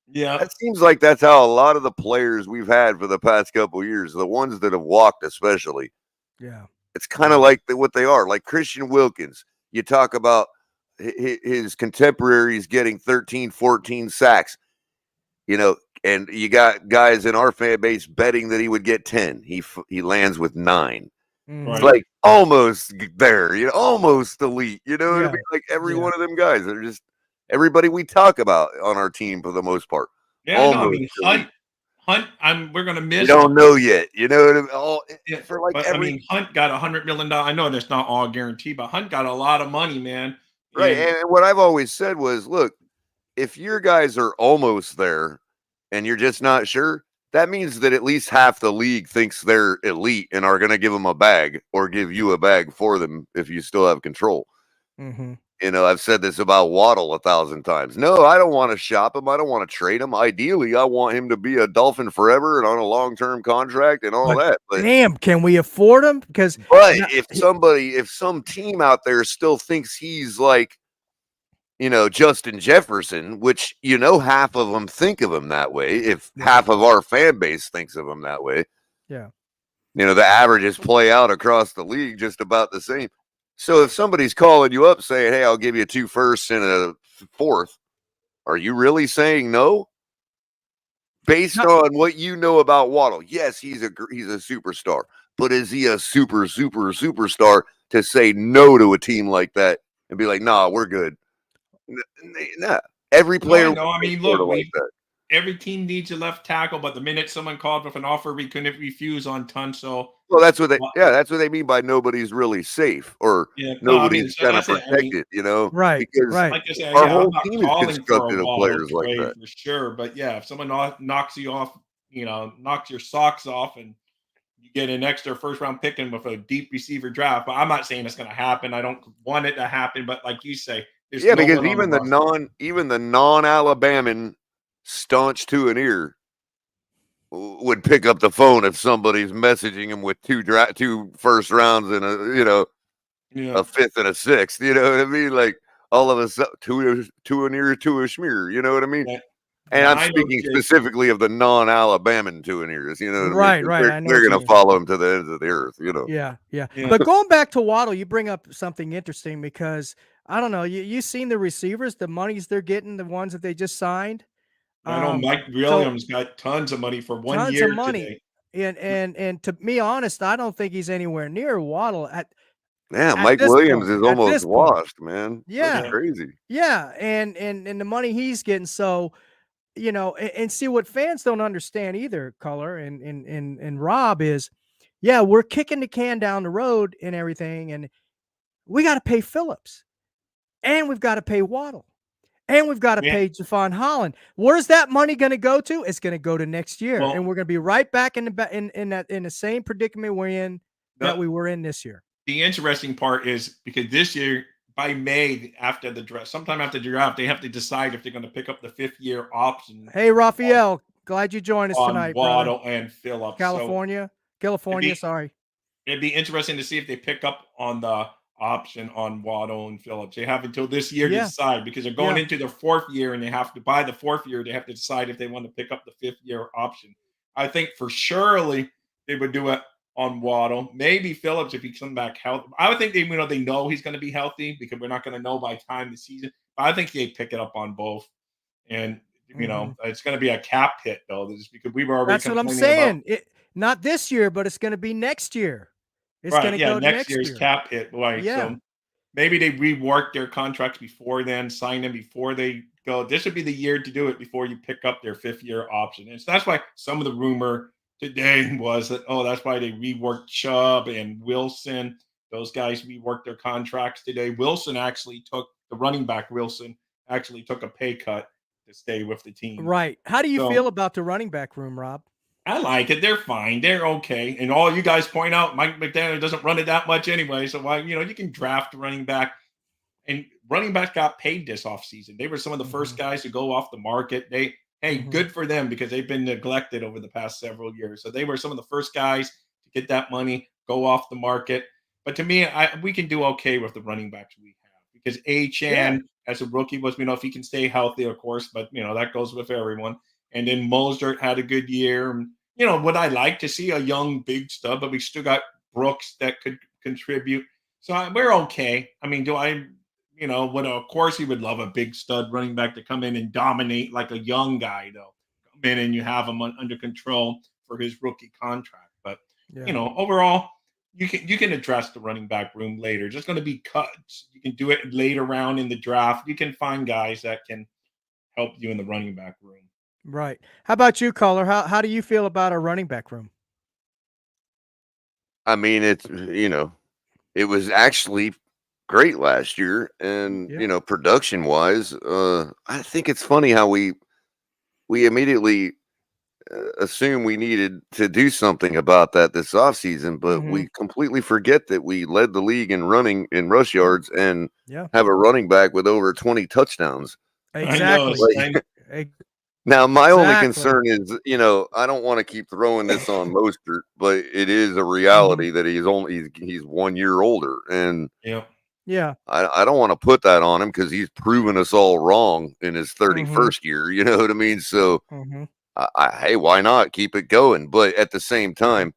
Yeah. That seems like that's how a lot of the players we've had for the past couple of years, the ones that have walked especially, Yeah. it's kind of like what they are. Like Christian Wilkins, you talk about his contemporaries getting 13, 14 sacks, you know, and you got guys in our fan base betting that he would get 10. He lands with 9. It's Right. like almost there, you know, almost elite. You know what I Yeah. mean? Like every Yeah. one of them guys are just everybody we talk about on our team for the most part. Yeah, no, I Almost mean elite. Hunt. We're gonna We miss don't him. know yet. You know what I mean? All Yeah, for like but I every mean, Hunt got $100 million. I know that's not all guaranteed, but Hunt got a lot of money, man. right. And And what I've always said was, look, if your guys are almost there and you're just not sure, that means that at least half the league thinks they're elite and are going to give them a bag or give you a bag for them if you still have control. Mm-hmm. You know, I've said this about Waddle 1,000 times. No, I don't want to shop him. I don't want to trade him. Ideally, I want him to be a Dolphin forever and on a long-term contract and all But that. But damn, can we afford him? Because if some team out there still thinks he's like, you know, Justin Jefferson, which, you know, half of them think of him that way. If half of our fan base thinks of him that way, yeah. you know, the averages play out across the league just about the same. So if somebody's calling you up saying, hey, I'll give you 2 firsts and a 4th, are you really saying no? Based on what you know about Waddle, yes, he's a superstar, but is he a superstar to say no to a team like that and be like, nah, we're good? Nah. Every no, I player know. I mean, sort of look, like that. every team needs a left tackle, but the minute someone called with an offer, we couldn't refuse on Tunsil. Well, that's what they mean by nobody's really safe or Yeah, no, I mean, nobody's so kind of that's it. I mean, protected, you know, Right. because Right. like I said, our yeah, I'm whole not team is calling for a constructed of Waddle players like trade that. for sure, but yeah, if someone knocks you off, knocks your socks off, and you get an extra first round pick in with a deep receiver draft. But I'm not saying it's going to happen. I don't want it to happen, but like you say, there's Yeah, no because one on the roster. even the non-Alabaman staunch to an ear would pick up the phone if somebody's messaging him with 2 first rounds and Yeah, a 5th and a 6th. You know what I mean? Like all of a sudden, to an ear, to a schmear. You know what I mean? yeah, And yeah. I'm I know, speaking Jake. specifically of the non-Alabaman to an ears. You know what I mean? Right. 'Cause Right. I know they're what you going to mean. follow him to the ends of the earth. You know? Yeah. Yeah. Yeah. But going back to Waddle, you bring up something interesting because I don't know. You seen the receivers, the monies they're getting, the ones that they just signed. I know Mike So Williams got tons of money for 1 tons of year money. today. And to be honest, I don't think he's anywhere near Waddle Yeah, at Mike this Williams point. is At almost this point. washed, man. That's Yeah. crazy. Yeah. And the money he's getting. So, and see what fans don't understand either, Color and Rob is, yeah, we're kicking the can down the road and everything, and we got to pay Phillips, and we've got to pay Waddle, and we've got to Yeah. pay Javon Holland. Where's that money going to go to? It's going to go to next year, Well, and we're going to be right back in the same predicament we're in that we were in this year. the interesting part is because this year, by May, after the draft, sometime after the draft, they have to decide if they're going to pick up the 5th-year option Hey, Raphael, glad you joined us on tonight, brother. Waddle and Phillips. California, sorry. It'd be interesting to see if they pick up on the option on Waddle and Phillips. They have until this year to Yeah. decide because they're going Yeah. into their 4th year and they have to, by the 4th year, they have to decide if they want to pick up the 5th-year option. I think for surely they would do it on Waddle. Maybe Phillips if he comes back healthy. I would think they know he's going to be healthy because we're not going to know by time the season. But I think they pick it up on both. And it's going to be a cap hit though, just because we were already. That's what I'm saying. Not this year, but it's going to be next year. It's going to go next year. year's cap hit. Right. Yeah. So maybe they rework their contracts before then, sign them before they go. This would be the year to do it before you pick up their 5th-year option. And so that's why some of the rumor today was that, that's why they reworked Chubb and Wilson. Those guys reworked their contracts today. The running back Wilson actually took a pay cut to stay with the team. Right. How do you feel about the running back room, Rob? I like it. They're fine. They're okay. And all you guys point out, Mike McDaniel doesn't run it that much anyway. So why, you can draft a running back. And running backs got paid this offseason. They were some of the first guys to go off the market. Good for them because they've been neglected over the past several years. So they were some of the first guys to get that money, go off the market. But to me, we can do okay with the running backs we have because Chan as a rookie was, if he can stay healthy, of course, but that goes with everyone. And then Mostert had a good year. And, would I like to see a young big stud, but we still got Brooks that could contribute. So we're okay. I mean, do I, of course he would love a big stud running back to come in and dominate like a young guy, though. Come in and you have him under control for his rookie contract. But, overall, you can address the running back room later. Just going to be cuts. You can do it later round in the draft. You can find guys that can help you in the running back room. Right. How about you, Caller? How do you feel about our running back room? I mean, it's it was actually great last year, and production wise, I think it's funny how we immediately assume we needed to do something about that this offseason, but we completely forget that we led the league in running in rush yards and have a running back with over 20 touchdowns. Exactly. Now, my only concern is, I don't want to keep throwing this on Mostert, but it is a reality that he's 1 year older, and I don't want to put that on him because he's proven us all wrong in his 31st year. You know what I mean? So, hey, why not keep it going? But at the same time,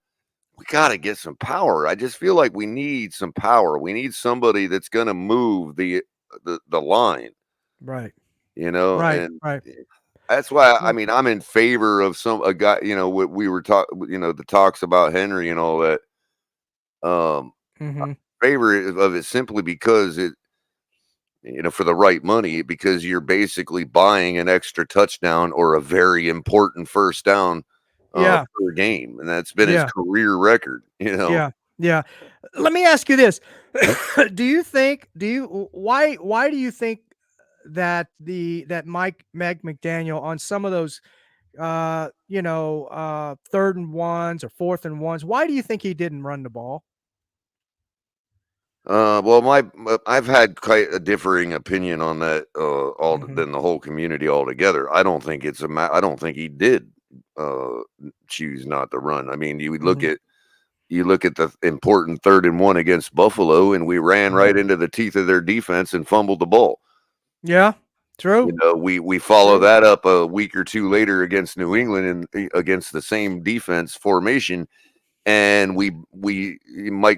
we got to get some power. I just feel like we need some power. We need somebody that's going to move the line. Right. Right. That's why I mean I'm in favor of a guy. What we were talking. The talks about Henry and all that. Favor of it simply because it. For the right money, because you're basically buying an extra touchdown or a very important first down per game. And that's been his career record, Yeah. Let me ask you this. Why do you think that Meg McDaniel on some of those, 3rd and 1s or 4th and 1s, why do you think he didn't run the ball? Well, I've had quite a differing opinion on that, than the whole community altogether. I don't think I don't think he did choose not to run. I mean, you would look at the important 3rd and 1 against Buffalo, and we ran right into the teeth of their defense and fumbled the ball. Yeah, true. We follow that up a week or two later against New England and against the same defense formation. And Mike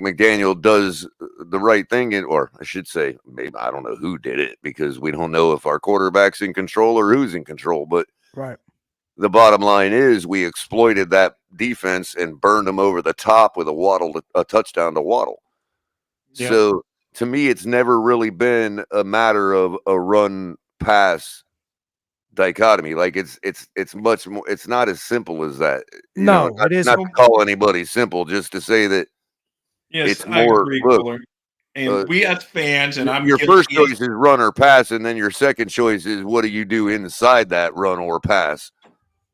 McDaniel does the right thing, or I should say, maybe I don't know who did it because we don't know if our quarterback's in control or who's in control. But the bottom line is we exploited that defense and burned them over the top with a touchdown to Waddle. Yeah. So to me, it's never really been a matter of a run pass dichotomy. Like it's much more. It's not as simple as that. It is not to call anybody simple, just to say that it's more. I agree, and we as fans, and your first choice is run or pass, and then your second choice is what do you do inside that run or pass.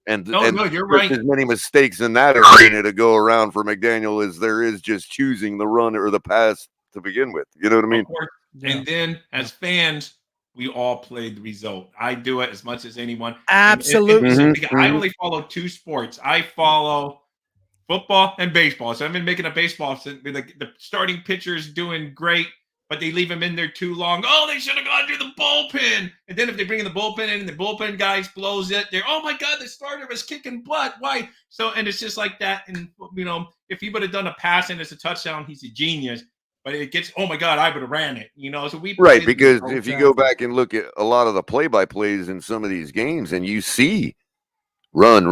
And you're right. As many mistakes in that arena to go around for McDaniel as there is just choosing the run or the pass to begin with. You know what I mean? And then as fans, we all play the result. I do it as much as anyone. Absolutely. I only follow 2 sports. I follow football and baseball. So I've been making a baseball. The starting pitcher is doing great, but they leave him in there too long. Oh, they should have gone to the bullpen. And then if they bring in the bullpen in and the bullpen guys blows it, they're, oh my God, the starter was kicking butt. Why? So, and it's just like that. And, if he would have done a pass and it's a touchdown, he's a genius. But it gets, oh my God, I would have ran it, So because if you go back and look at a lot of the play-by-plays in some of these games, and you see run.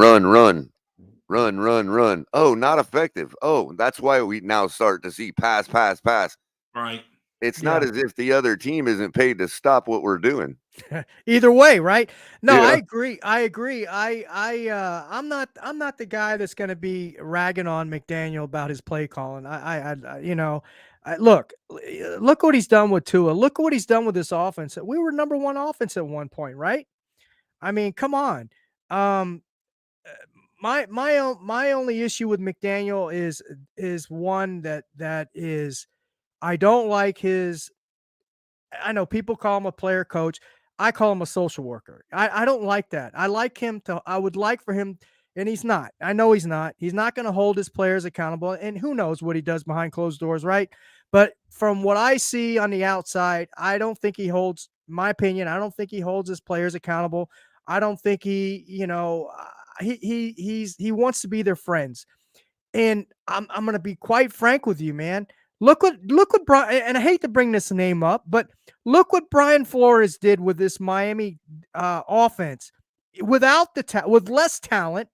Oh, not effective. Oh, that's why we now start to see pass. Right. It's not as if the other team isn't paid to stop what we're doing. Either way, right? No, I agree. I'm not the guy that's going to be ragging on McDaniel about his play calling. Look what he's done with Tua. Look what he's done with this offense. We were number 1 offense at one point, right? I mean, come on. My only issue with McDaniel is one that is, I don't like his. I know people call him a player coach. I call him a social worker. I don't like that. I like him to. I would like for him And he's not. I know he's not. He's not going to hold his players accountable. And who knows what he does behind closed doors, right? But from what I see on the outside, I don't think he holds, my opinion, I don't think he holds his players accountable. I don't think he, he wants to be their friends. And I'm going to be quite frank with you, man. Look what Brian, and I hate to bring this name up, but look what Brian Flores did with this Miami offense. Without with less talent,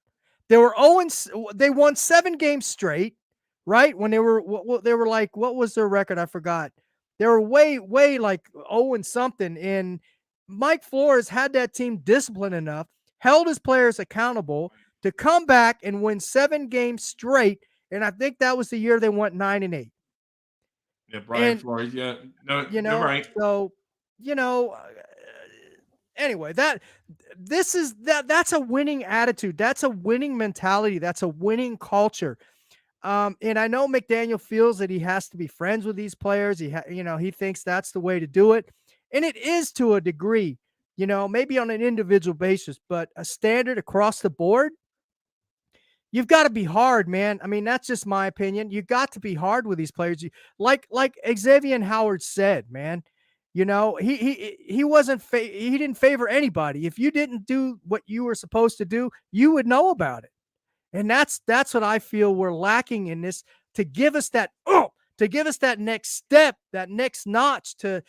they were 0 they won 7 games straight, right? When they were like, what was their record? I forgot. They were way like 0 and something. And Mike Flores had that team disciplined enough, held his players accountable to come back and win 7 games straight. And I think that was the year they went 9-8. Yeah, Brian Flores. Yeah, no, you're right. So, anyway, that's a winning attitude. That's a winning mentality. That's a winning culture. And I know McDaniel feels that he has to be friends with these players. He thinks that's the way to do it. And it is to a degree, maybe on an individual basis, but a standard across the board. You've got to be hard, man. I mean, that's just my opinion. You got to be hard with these players. Like Xavier Howard said, man. He wasn't he didn't favor anybody. If you didn't do what you were supposed to do, you would know about it. And that's what I feel we're lacking in this, to give us that next step, that next notch, to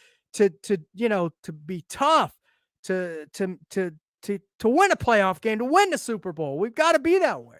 be tough, to win a playoff game, to win the Super Bowl. We've got to be that way.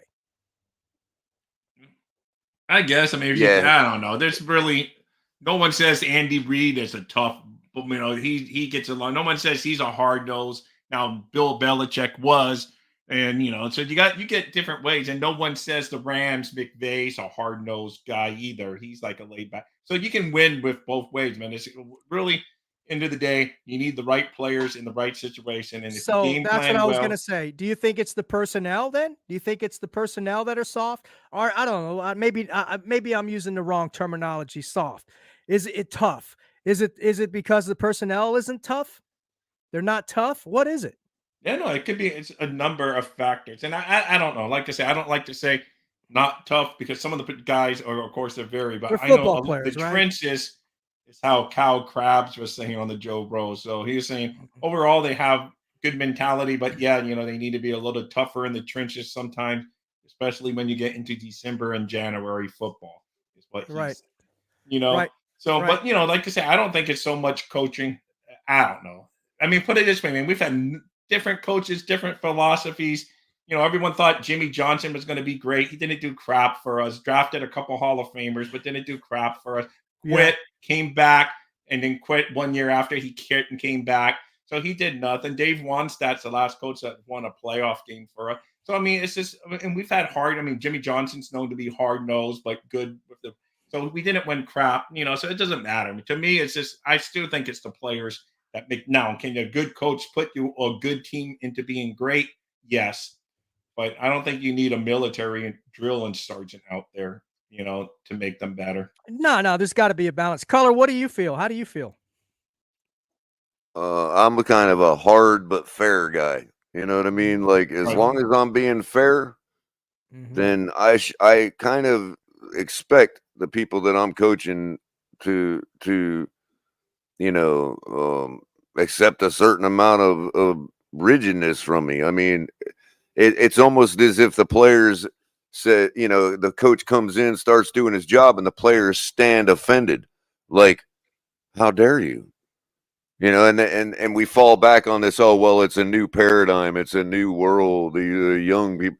I guess. I mean, I don't know. There's really no one says Andy Reid is a tough, he gets along. No one says he's a hard nose. Now Bill Belichick was, and so you get different ways. And no one says the Rams, McVay's a hard nosed guy either. He's like a laid back. So you can win with both ways, man. It's really, end of the day, you need the right players in the right situation. And if so you game that's plan what I was going to say. Do you think it's the personnel then? Do you think it's the personnel that are soft? Or I don't know. Maybe I'm using the wrong terminology. Soft. Is it tough? Is it because the personnel isn't tough? They're not tough? What is it? Yeah, no, it could be. It's a number of factors. And I don't know. Like I say, I don't like to say not tough, because some of the guys are, of course, they're very, but They're I know football players, the right? trenches is how Kyle Krabs was saying on the Joe Bro. So he was saying overall they have good mentality, but yeah, they need to be a little tougher in the trenches sometimes, especially when you get into December and January football. Is what he's right. Right. So, right. But like I say, I don't think it's so much coaching. I don't know. I mean, put it this way, man. We've had different coaches, different philosophies. Everyone thought Jimmy Johnson was going to be great. He didn't do crap for us. Drafted a couple Hall of Famers, but didn't do crap for us. Quit, came back, and then quit 1 year after he quit and came back. So he did nothing. Dave Wanstadt's the last coach that won a playoff game for us. So, I mean, it's just, and we've had Jimmy Johnson's known to be hard-nosed, but good with the, so we didn't win crap, so it doesn't matter. I mean, to me, it's just, I still think it's the players that make, now, can a good coach put you a good team into being great? Yes. But I don't think you need a military drill sergeant out there, to make them better. No, there's got to be a balance. Color, what do you feel? How do you feel? I'm a kind of a hard but fair guy. You know what I mean? Like, as long as I'm being fair, then I kind of expect the people that I'm coaching to accept a certain amount of rigidness from me. I mean, it's almost as if the players said, the coach comes in, starts doing his job, and the players stand offended. Like, how dare you? And we fall back on this, oh, well, it's a new paradigm. It's a new world. The young people.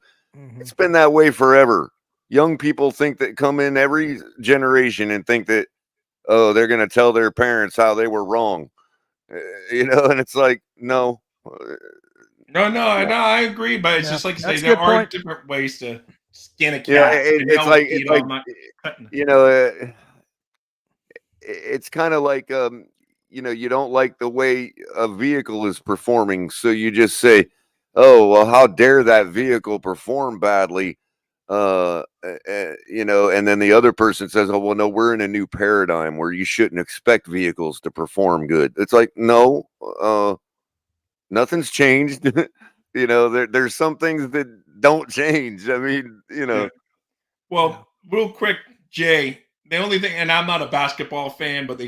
It's been that way forever. Young people think that come in every generation and think that, oh, they're going to tell their parents how they were wrong. And it's like, no. No, I agree, but it's just like I say, there are different ways to skin a cat. It's kind of like, you don't like the way a vehicle is performing, so you just say, oh, well, how dare that vehicle perform badly? And then the other person says, oh, well, no, we're in a new paradigm where you shouldn't expect vehicles to perform good. It's like, no, nothing's changed. There's some things don't change. I mean, you know. Well, real quick, Jay, the only thing, and I'm not a basketball fan, but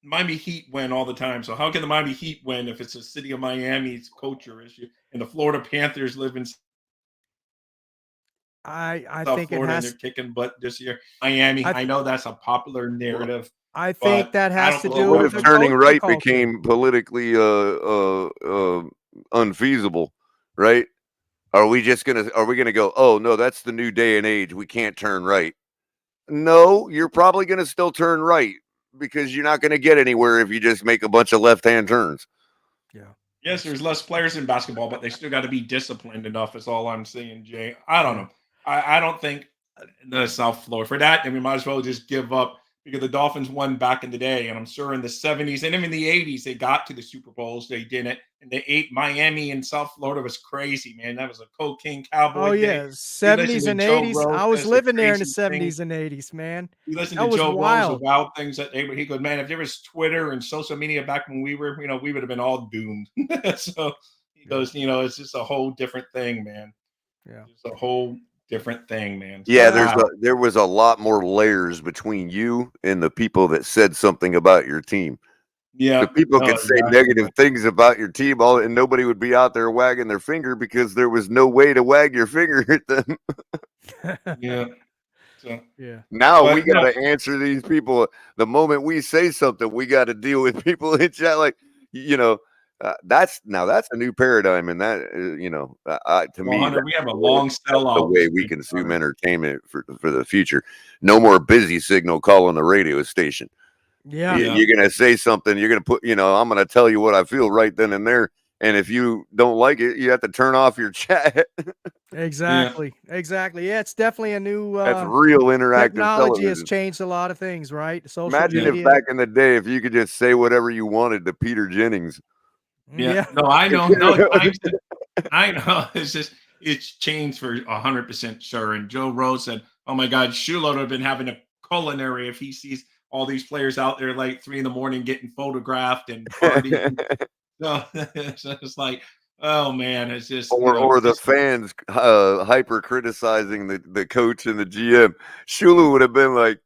Miami Heat win all the time. So how can the Miami Heat win if it's the city of Miami's culture issue and the Florida Panthers live in I South think it Florida and they're has. kicking butt this year? Miami, I know that's a popular narrative. I think But that I has don't to do What with if the turning coaching right culture. became politically unfeasible, right? Are we gonna go, oh no, that's the new day and age. We can't turn right. No, you're probably gonna still turn right because you're not gonna get anywhere if you just make a bunch of left-hand turns. Yeah. Yes, there's less players in basketball, but they still got to be disciplined enough. Is all I'm saying, Jay. I don't know. I don't think the South Florida for that, and we might as well just give up because the Dolphins won back in the day, and I'm sure in the 70s and even the 80s they got to the Super Bowls. They didn't, and they ate Miami and South Florida was crazy, man. That was a cocaine cowboy Oh day. yeah, You listen 70s to and Joe 80s. Rose, I was says the living there in the crazy 70s things. and 80s, man. You listen That to was Joe Rose wild. about things that he goes, man, if there was Twitter and social media back when we were, we would have been all doomed. So he goes, it's just a whole different thing, man. Yeah. It's a whole different thing, man. Yeah, So, there was a lot more layers between you and the people that said something about your team. yeah. The people No, could say exactly. negative things about your team, and nobody would be out there wagging their finger because there was no way to wag your finger at them. Yeah. So, Yeah. Now we but got no, to answer these people. The moment we say something, we got to deal with people in chat. Like, that's a new paradigm, and that to me, 100, we have a long that's the sellout. way we consume entertainment for the future. No more busy signal calling the radio station. Yeah. You're gonna say something. You're gonna put. I'm gonna tell you what I feel right then and there. And if you don't like it, you have to turn off your chat. Exactly. Exactly. Yeah, it's definitely a new That's real interactive technology has television. changed a lot of things, right? Social Imagine if media. back in the day, if you could just say whatever you wanted to Peter Jennings. Yeah. No, I know. No, I know. It's changed for 100% sure. And Joe Rose said, "Oh my God, Shulo would have been having a culinary if he sees all these players out there like 3 a.m. getting photographed and partying." So it's like, oh man, it's just Or the fans hyper criticizing the coach and the GM. Shula would have been like,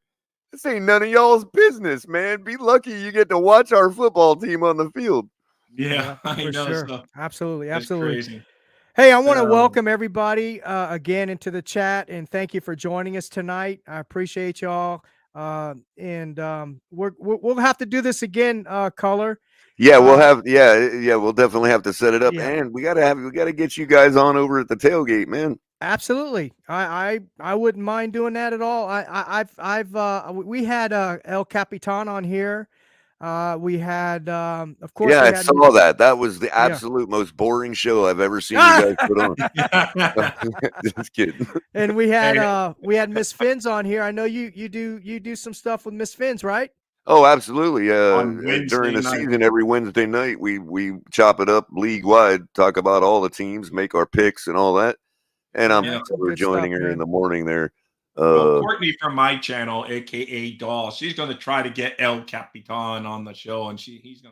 "This ain't none of y'all's business, man. Be lucky you get to watch our football team on the field." Yeah, I for know. sure. So Absolutely. it's Absolutely. crazy. Hey, I want to So, welcome everybody again into the chat, and thank you for joining us tonight. I appreciate y'all. We'll have to do this again, Color. Yeah, we'll definitely have to set it up, Yeah. and we gotta get you guys on over at the tailgate, man. Absolutely. I wouldn't mind doing that at all. We had El Capitan on here. We had of course Yeah, we I had saw that. That was the Yeah. absolute most boring show I've ever seen you guys put on. Just kidding. And we had Miss Finns on here. I know you do some stuff with Miss Finns, right? Oh, absolutely. On During the Wednesday night. season, every Wednesday night, we chop it up league wide, talk about all the teams, make our picks and all that. And I'm That's some we're good joining stuff, her in man. the morning there. Well, Courtney from my channel, aka Doll, she's going to try to get El Capitan on the show, and she's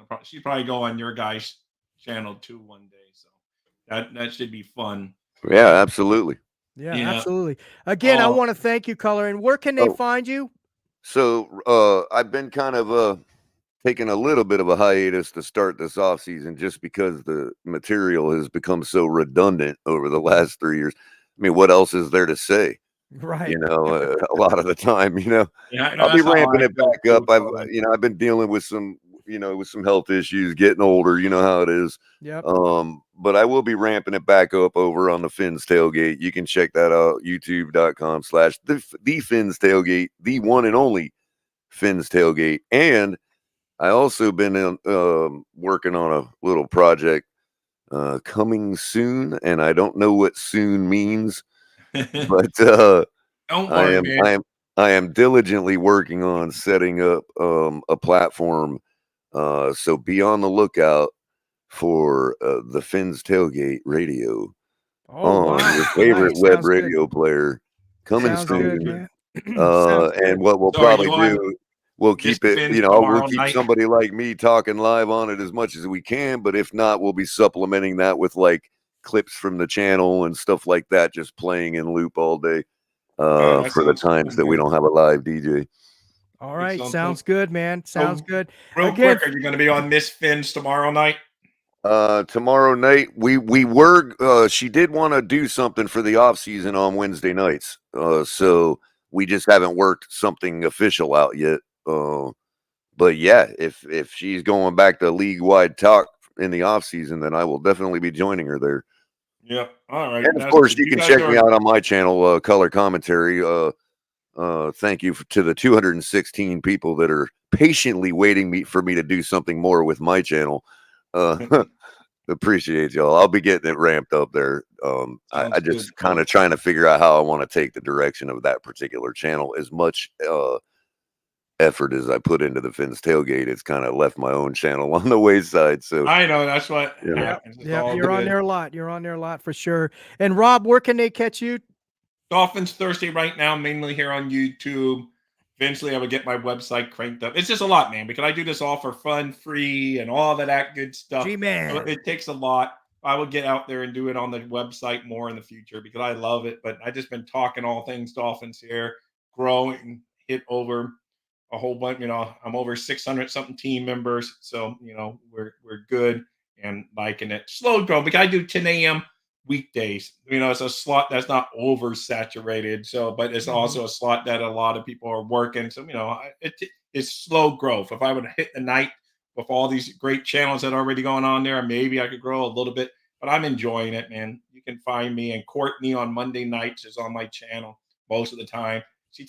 probably go on your guys' channel too one day. So that should be fun. Yeah, absolutely. Yeah, Yeah. absolutely. Again, I want to thank you, Color. And where can they find you? So I've been kind of taking a little bit of a hiatus to start this off season just because the material has become so redundant over the last 3 years. I mean, what else is there to say? Right. A lot of the time, Yeah, I'll be ramping it back up. I've been dealing with some health issues, getting older. You know how it is. Yep. But I will be ramping it back up over on the Finns Tailgate. You can check that out, youtube.com/the Finns Tailgate, the one and only Finns Tailgate. And I also been working on a little project coming soon, and I don't know what soon means, but don't worry, man. I am diligently working on setting up a platform. So be on the lookout for the Finns Tailgate Radio on your favorite web radio player coming soon. Good, and what we'll probably do, we'll keep it, we'll keep somebody like me talking live on it as much as we can, but if not, we'll be supplementing that with like clips from the channel and stuff like that, just playing in loop all day for the times that we don't have a live DJ. All right, sounds good, man. Sounds good. Real quick, are you going to be on Miss Finn's tomorrow night? Tomorrow night we were she did want to do something for the off season on Wednesday nights. So we just haven't worked something official out yet. But yeah, if she's going back to league wide talk in the off season, then I will definitely be joining her there. Yeah. All right. And of course, you can check me out on my channel, Color Commentary. Thank you to the 216 people that are patiently waiting for me to do something more with my channel. Appreciate y'all. I'll be getting it ramped up there. I just kind of trying to figure out how I want to take the direction of that particular channel. As much effort as I put into the Finn's Tailgate, it's kind of left my own channel on the wayside. So I know that's what happens. Yeah, you're on there a lot. You're on there a lot for sure. And Rob, where can they catch you? Dolphins Thursday right now, mainly here on YouTube. Eventually, I would get my website cranked up. It's just a lot, man, because I do this all for fun, free, and all that good stuff. G-man. So it takes a lot. I will get out there and do it on the website more in the future because I love it. But I just been talking all things Dolphins here, growing, hit over a whole bunch. I'm over 600 something team members, so we're good and liking it. Slow growing because I do 10 a.m. weekdays. It's a slot that's not oversaturated. So, but it's also a slot that a lot of people are working. So, it's slow growth. If I would hit the night with all these great channels that are already going on there, maybe I could grow a little bit. But I'm enjoying it, man. You can find me, and Courtney on Monday nights is on my channel most of the time. She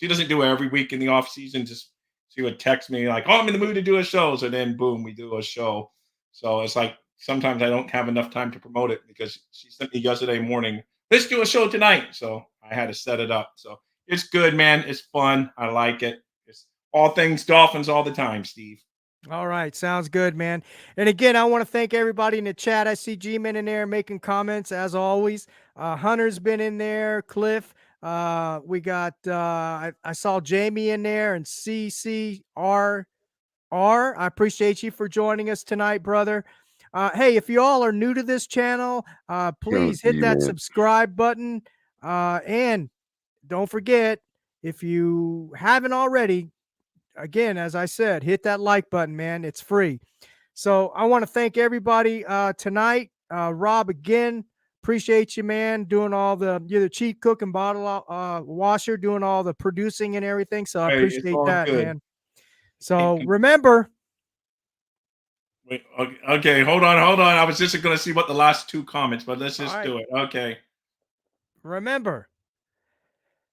doesn't do it every week in the off season. Just she would text me like, "Oh, I'm in the mood to do a show." So then, boom, we do a show. So it's like sometimes I don't have enough time to promote it because she sent me yesterday morning, "Let's do a show tonight." So I had to set it up. So it's good, man. It's fun. I like it. It's all things Dolphins all the time, Steve. All right. Sounds good, man. And again, I want to thank everybody in the chat. I see G-Man in there making comments as always. Hunter's been in there. Cliff. We got, I saw Jamie in there and CCRR. I appreciate you for joining us tonight, brother. Hey, if you all are new to this channel, please hit that subscribe button. And don't forget, if you haven't already, again, as I said, hit that like button, man. It's free. So I want to thank everybody tonight. Rob, again, appreciate you, man, doing all you're the chief cook and bottle washer, doing all the producing and everything. So I appreciate that, man. So remember. Wait, okay, hold on. I was just going to see what the last two comments, but let's just do it. Okay. Remember.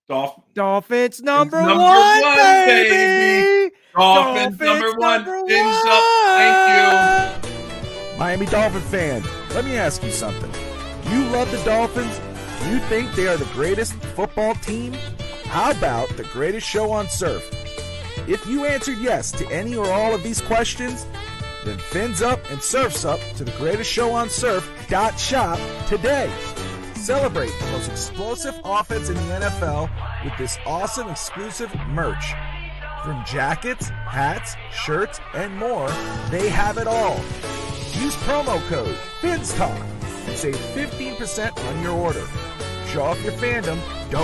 Dolphins number one, baby. Dolphins number one. Fins up. Thank you. Miami Dolphin fan, let me ask you something. Do you love the Dolphins? Do you think they are the greatest football team? How about the greatest show on surf? If you answered yes to any or all of these questions, then fins up and surfs up to the greatest show on surf.shop today. Celebrate the most explosive offense in the NFL with this awesome exclusive merch. From jackets, hats, shirts, and more, they have it all. Use promo code FINSTALK and save 15% on your order. Show off your fandom. Don't